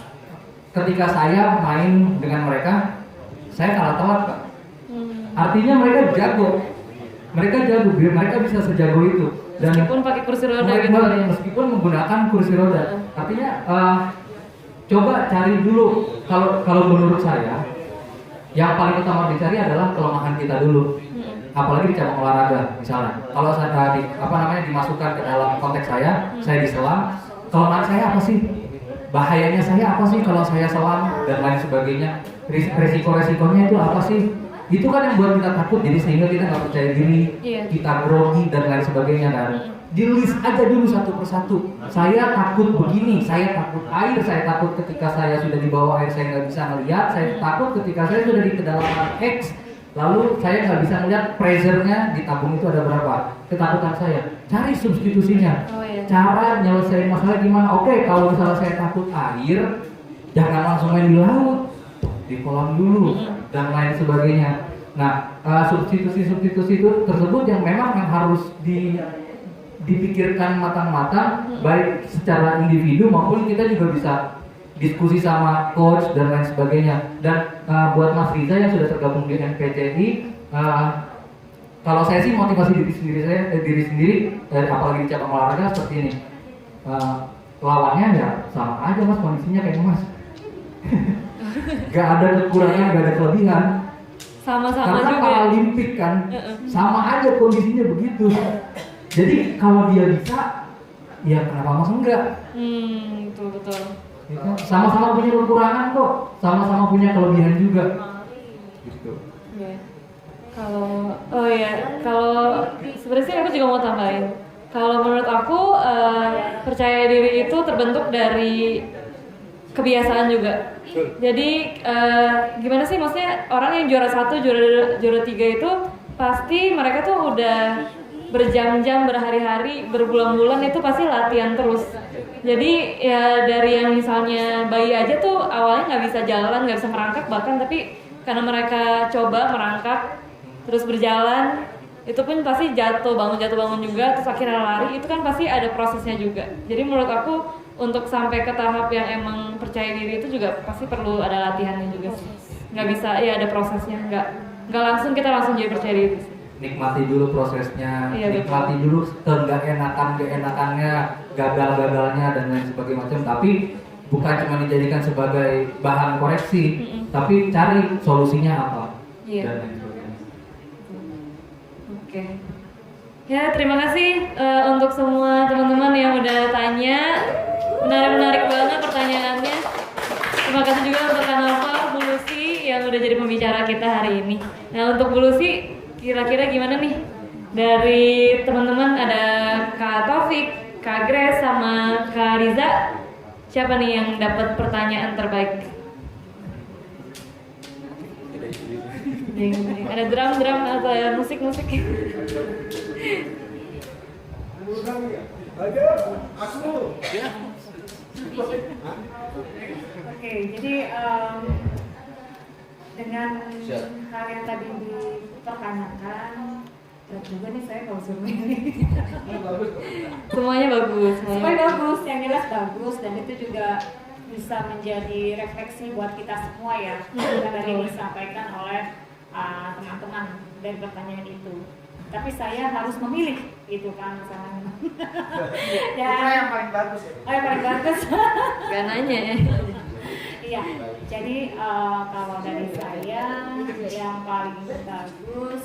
Speaker 2: ketika saya main dengan mereka, saya kalah telak, Kak. Artinya mereka jago, mereka bisa sejago itu. Dan
Speaker 1: Meskipun pakai kursi roda gitu ya.
Speaker 2: meskipun menggunakan kursi roda. Artinya coba cari dulu, kalau menurut saya yang paling utama dicari adalah kelemahan kita dulu. Apalagi di cabang olahraga misalnya. Kalau saya dimasukkan ke dalam konteks saya diselam, kelemahan saya apa sih? Bahayanya saya apa sih kalau saya selam dan lain sebagainya? Resiko-resikonya itu apa sih? Itu kan yang buat kita takut, jadi sehingga kita nggak percaya diri, kita grogi dan lain sebagainya kan. Di list aja dulu satu persatu. Saya takut begini, saya takut air, saya takut ketika saya sudah di bawah air saya nggak bisa melihat, saya takut ketika saya sudah di kedalaman X, lalu saya nggak bisa melihat pressure-nya di tabung itu ada berapa. Ketakutan saya, cari substitusinya. Cara nyelesain masalah gimana? Oke, kalau misalnya saya takut air, jangan langsung main di laut, di kolam dulu dan lain sebagainya. Nah, substitusi itu tersebut yang memang harus dipikirkan matang-matang, baik secara individu maupun kita juga bisa diskusi sama coach dan lain sebagainya. Dan buat Mas Riza yang sudah tergabung di NPCI, kalau saya sih motivasi diri sendiri, apalagi di cabang olahraga seperti ini. Lawannya ya sama aja Mas, kondisinya kayak Mas. Gak ada kekurangan, gak ada kelebihan.
Speaker 1: Sama-sama
Speaker 2: karena
Speaker 1: juga.
Speaker 2: Paralimpik kan, sama aja kondisinya begitu. Jadi kalau dia bisa, ya kenapa Mas enggak?
Speaker 1: Betul.
Speaker 2: Sama-sama punya kekurangan kok, sama-sama punya kelebihan juga. Gitu.
Speaker 1: Kalau sebenarnya sih aku juga mau tambahin. Kalau menurut aku percaya diri itu terbentuk dari kebiasaan juga. Jadi gimana sih, maksudnya orang yang juara 1, juara 3 itu pasti mereka tuh udah berjam-jam, berhari-hari, berbulan-bulan itu pasti latihan terus. Jadi ya dari yang misalnya bayi aja tuh awalnya nggak bisa jalan, nggak bisa merangkak bahkan, tapi karena mereka coba merangkak terus berjalan, itu pun pasti jatuh bangun juga, terus akhirnya lari, itu kan pasti ada prosesnya juga. Jadi menurut aku untuk sampai ke tahap yang emang percaya diri itu juga pasti perlu ada latihannya juga sih. Nggak bisa, ya ada prosesnya, nggak langsung kita langsung jadi percaya diri sih.
Speaker 2: nikmati dulu prosesnya,
Speaker 1: Iya,
Speaker 2: nikmati dulu nggak enakannya, gagal-gagalnya dan lain sebagainya macam. Tapi bukan cuma dijadikan sebagai bahan koreksi, tapi cari solusinya apa
Speaker 1: Iya.
Speaker 2: dan lain sebagainya.
Speaker 1: Oke. Ya, terima kasih untuk semua teman-teman yang udah tanya. Menarik banget pertanyaannya. Terima kasih juga untuk Kak Nova, Bu Lucy yang udah jadi pembicara kita hari ini. Nah, untuk Bu Lucy, kira-kira gimana nih? Dari teman-teman ada Kak Taufik, Kak Grace, sama Kak Riza. Siapa nih yang dapat pertanyaan terbaik? Ada drum atau ada musik.
Speaker 3: Oke, jadi dengan hal yang tadi dipertanyakan, berat juga nih saya kalau suruh ini.
Speaker 1: Semuanya bagus.
Speaker 3: Semuanya bagus, yang jelas bagus, dan itu juga bisa menjadi refleksi buat kita semua ya. Yang tadi disampaikan oleh teman-teman dari pertanyaan itu. Tapi saya harus memilih, gitu kan masalahnya.
Speaker 6: Yang paling bagus ya?
Speaker 3: Oh, yang paling bagus.
Speaker 1: Gak nanya ya.
Speaker 3: Iya, jadi kalau dari saya yang paling bagus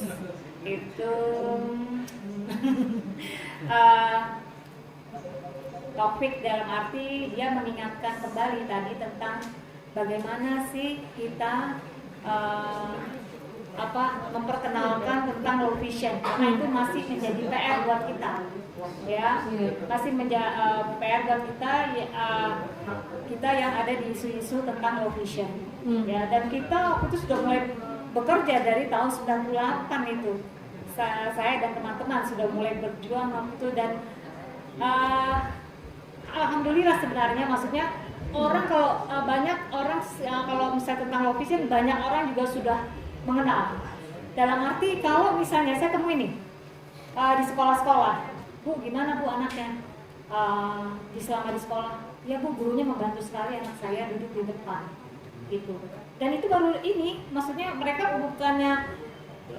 Speaker 3: itu topik dalam arti dia mengingatkan kembali tadi tentang bagaimana sih kita memperkenalkan tentang low vision, karena itu masih menjadi PR buat kita, ya, masih menjadi PR buat kita, kita yang ada di isu-isu tentang low vision, ya, dan kita waktu itu sudah mulai bekerja dari tahun 98 itu, saya dan teman-teman sudah mulai berjuang waktu itu, dan alhamdulillah sebenarnya, maksudnya orang kalau banyak orang kalau misalnya tentang low vision, banyak orang juga sudah mengenal. Dalam arti kalau misalnya saya temui nih di sekolah-sekolah, Bu, gimana Bu anaknya selama di sekolah? Ya Bu, gurunya membantu sekali anak saya duduk di depan, gitu. Dan itu baru ini, maksudnya mereka bukannya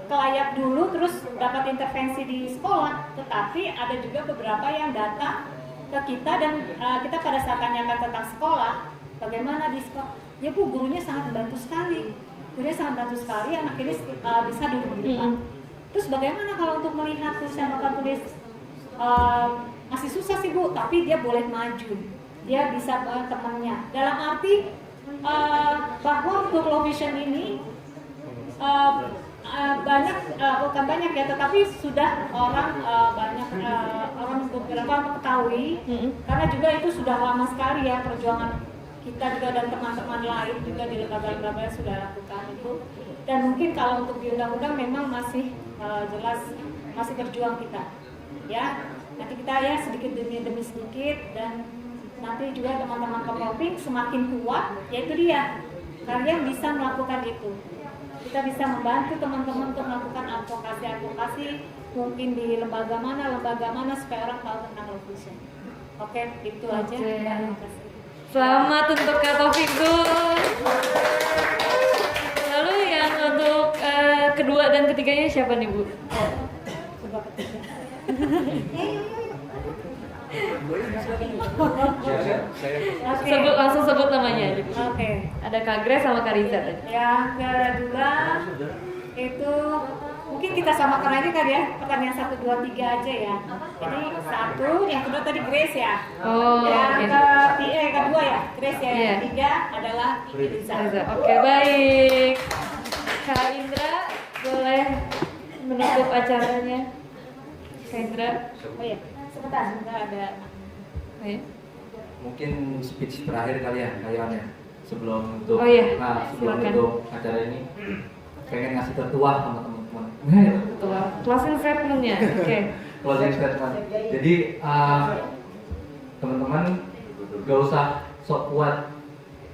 Speaker 3: kelayak dulu terus dapat intervensi di sekolah, tetapi ada juga beberapa yang datang ke kita dan kita pada saat tanyakan tentang sekolah, bagaimana di sekolah? Ya Bu, gurunya sangat membantu sekali. Gurunya sangat bantu sekali, anak ini bisa duduk di depan. Terus bagaimana kalau untuk melihat tulisan papan tulis masih susah sih Bu, tapi dia boleh maju, dia bisa temannya. Dalam arti bahwa untuk low vision ini bukan banyak ya, tetapi sudah banyak orang beberapa mengetahui, karena juga itu sudah lama sekali ya perjuangan kita juga dan teman-teman lain juga di lembaga-lembaga sudah lakukan itu, dan mungkin kalau untuk di undang-undang memang masih jelas masih berjuang kita, ya, nanti kita ya sedikit demi sedikit, dan nanti juga teman-teman Koproping semakin kuat, yaitu dia kalian bisa melakukan itu, kita bisa membantu teman-teman untuk melakukan advokasi mungkin di lembaga mana supaya orang tahu tentang low vision. Oke, itu aja. Terima kasih.
Speaker 1: Selamat untuk Kak Taufik tuh. Lalu yang untuk kedua dan ketiganya siapa nih Bu?
Speaker 3: Coba ketiga.
Speaker 1: Langsung sebut namanya.
Speaker 3: Oke.
Speaker 1: Ada Kak Grace sama Kak Riza tadi.
Speaker 3: Yang kedua itu mungkin kita samakan aja kali ya, pertanyaan 1, 2, 3 aja ya. Ini 1, yang kedua tadi Grace ya.
Speaker 1: Oh,
Speaker 3: yang kedua ya Grace ya. Yang ketiga adalah Riza.
Speaker 1: Oke, baik. Kak Indra boleh menutup acaranya. Kak Indra.
Speaker 3: Oh iya, sebentar ada.
Speaker 2: Mungkin speech terakhir kali ya kayaknya sebelum untuk sebelum
Speaker 1: silakan.
Speaker 2: untuk acara ini pengen ngasih tertuah sama teman-teman.
Speaker 1: Closing statement-nya. Oke.
Speaker 2: Closing statement. Jadi teman-teman gak usah sok kuat,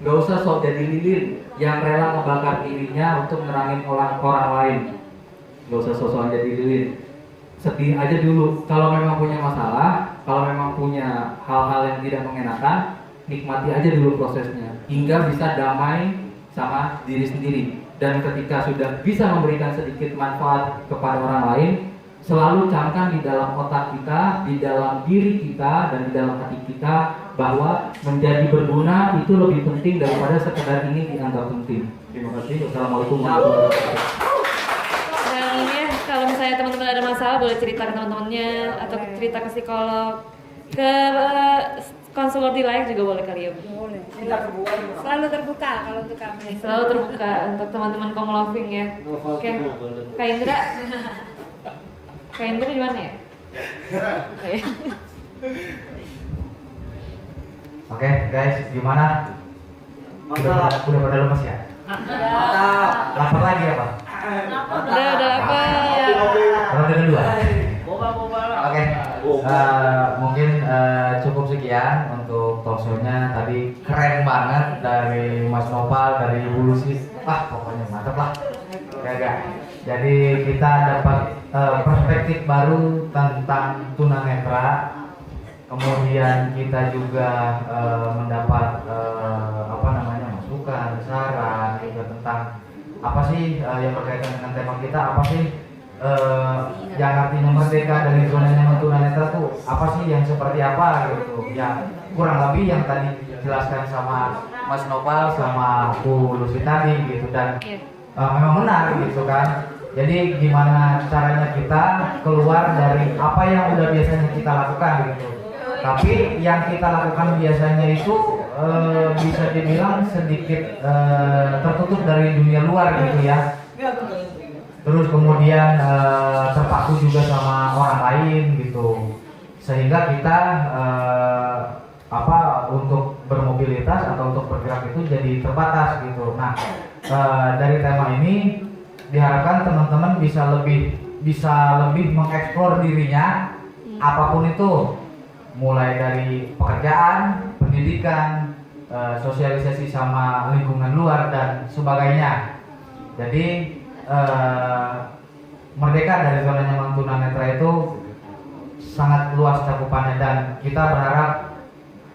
Speaker 2: gak usah sok jadi lilin yang rela ngebakar dirinya untuk nerangin orang lain. Gak usah sok-sokan jadi lilin. Sedih aja dulu. Kalau memang punya masalah, kalau memang punya hal-hal yang tidak mengenakan, nikmati aja dulu prosesnya hingga bisa damai sama diri sendiri. dan ketika sudah bisa memberikan sedikit manfaat kepada orang lain, selalu camkan di dalam otak kita, di dalam diri kita, dan di dalam hati kita bahwa menjadi berguna itu lebih penting daripada sekedar ingin dianggap penting. Terima kasih. Wassalamualaikum warahmatullahi wabarakatuh.
Speaker 1: Dan ya, kalau misalnya teman-teman ada masalah boleh cerita ke teman-temannya atau cerita ke psikolog, ke konselor di Layak juga boleh kali ya.
Speaker 3: Boleh. Selalu terbuka kalau untuk kami.
Speaker 1: Selalu terbuka untuk teman-teman Komloving ya. Oke. Kak Indra. Kak Indra di mana ya?
Speaker 9: Oke guys, gimana? Udah pada lemes ya? Lapar lagi apa?
Speaker 1: Udah apa?
Speaker 9: Ronde kedua. Oke, mungkin cukup sekian untuk talkshow-nya. Tadi keren banget dari Mas Nopal, dari Bu Lucy. Pokoknya mantap lah. Ya. Jadi kita dapat perspektif baru tentang tunanetra. Kemudian kita juga mendapat masukan, saran juga tentang apa sih yang berkaitan dengan tema kita, apa sih yang artinya merdeka dari zona nyaman tunanetra tuh apa sih, yang seperti apa gitu. Ya kurang lebih yang tadi dijelaskan sama Mas Nopal sama Bu Lucy tadi gitu, dan memang benar gitu kan. Jadi gimana caranya kita keluar dari apa yang udah biasanya kita lakukan gitu. Tapi yang kita lakukan biasanya itu bisa dibilang sedikit tertutup dari dunia luar gitu ya. Terus kemudian terpaku juga sama orang lain gitu, sehingga kita untuk bermobilitas atau untuk bergerak itu jadi terbatas gitu. Nah, dari tema ini diharapkan teman-teman bisa lebih mengeksplor dirinya, apapun itu, mulai dari pekerjaan, pendidikan, sosialisasi sama lingkungan luar dan sebagainya. Jadi merdeka dari zona nyaman tunanetra itu sangat luas cakupannya, dan kita berharap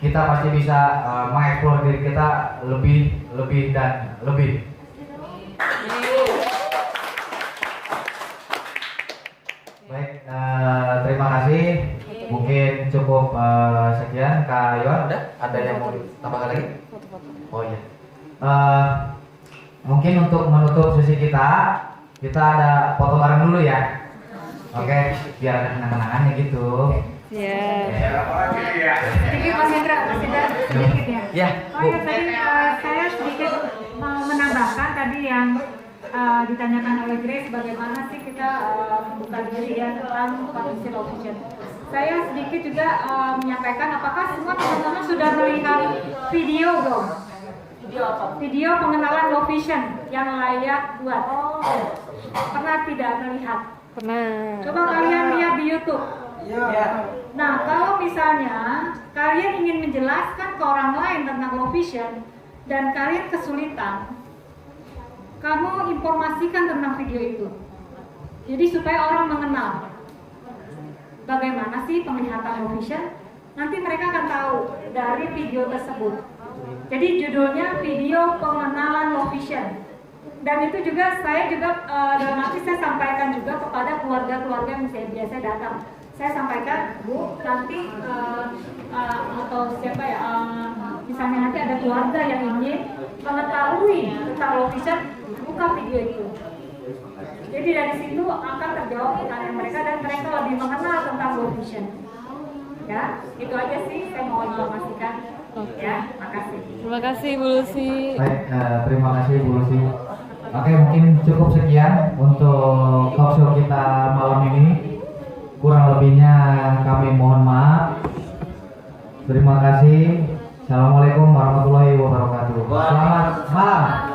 Speaker 9: kita pasti bisa mengeksplor diri kita lebih dan lebih. Baik, terima kasih. Mungkin cukup sekian. Kak Yohan, udah? Ada yang mau ditambahkan lagi? Oh iya. Mungkin untuk menutup sesi kita ada foto bareng dulu ya. Oke, biar ada kenang-kenangannya gitu.
Speaker 3: Sedikit Mas Indra, sedikit ya.
Speaker 9: Ya,
Speaker 3: Oh ya, tadi saya sedikit mau menambahkan tadi yang ditanyakan oleh Grace, bagaimana sih kita membuka diri ya tentang kondisi low vision. Saya sedikit juga menyampaikan, apakah semua teman-teman sudah melihat video belum? Video pengenalan low vision yang Layak buat. Pernah tidak melihat?
Speaker 1: Pernah.
Speaker 3: Coba kalian lihat di YouTube. Nah, kalau misalnya kalian ingin menjelaskan ke orang lain tentang low vision dan kalian kesulitan, kamu informasikan tentang video itu. Jadi supaya orang mengenal bagaimana sih penglihatan low vision. Nanti mereka akan tahu dari video tersebut. Jadi judulnya video pengenalan low vision. Dan itu juga saya dalam arti saya sampaikan juga kepada keluarga-keluarga yang saya biasa datang. Saya sampaikan, Bu, nanti atau siapa ya, misalnya nanti ada keluarga yang ingin mengetahui tentang low vision, buka video itu. Jadi dari situ akan terjawab pertanyaan mereka dan mereka lebih mengenal tentang low vision. Ya, itu aja sih saya mau informasikan. Ya, makasih.
Speaker 1: Terima kasih Bu Lucy.
Speaker 9: Baik, terima kasih Bu Lucy. Oke, mungkin cukup sekian untuk talkshow kita malam ini. Kurang lebihnya kami mohon maaf. Terima kasih. Assalamualaikum warahmatullahi wabarakatuh. Selamat malam.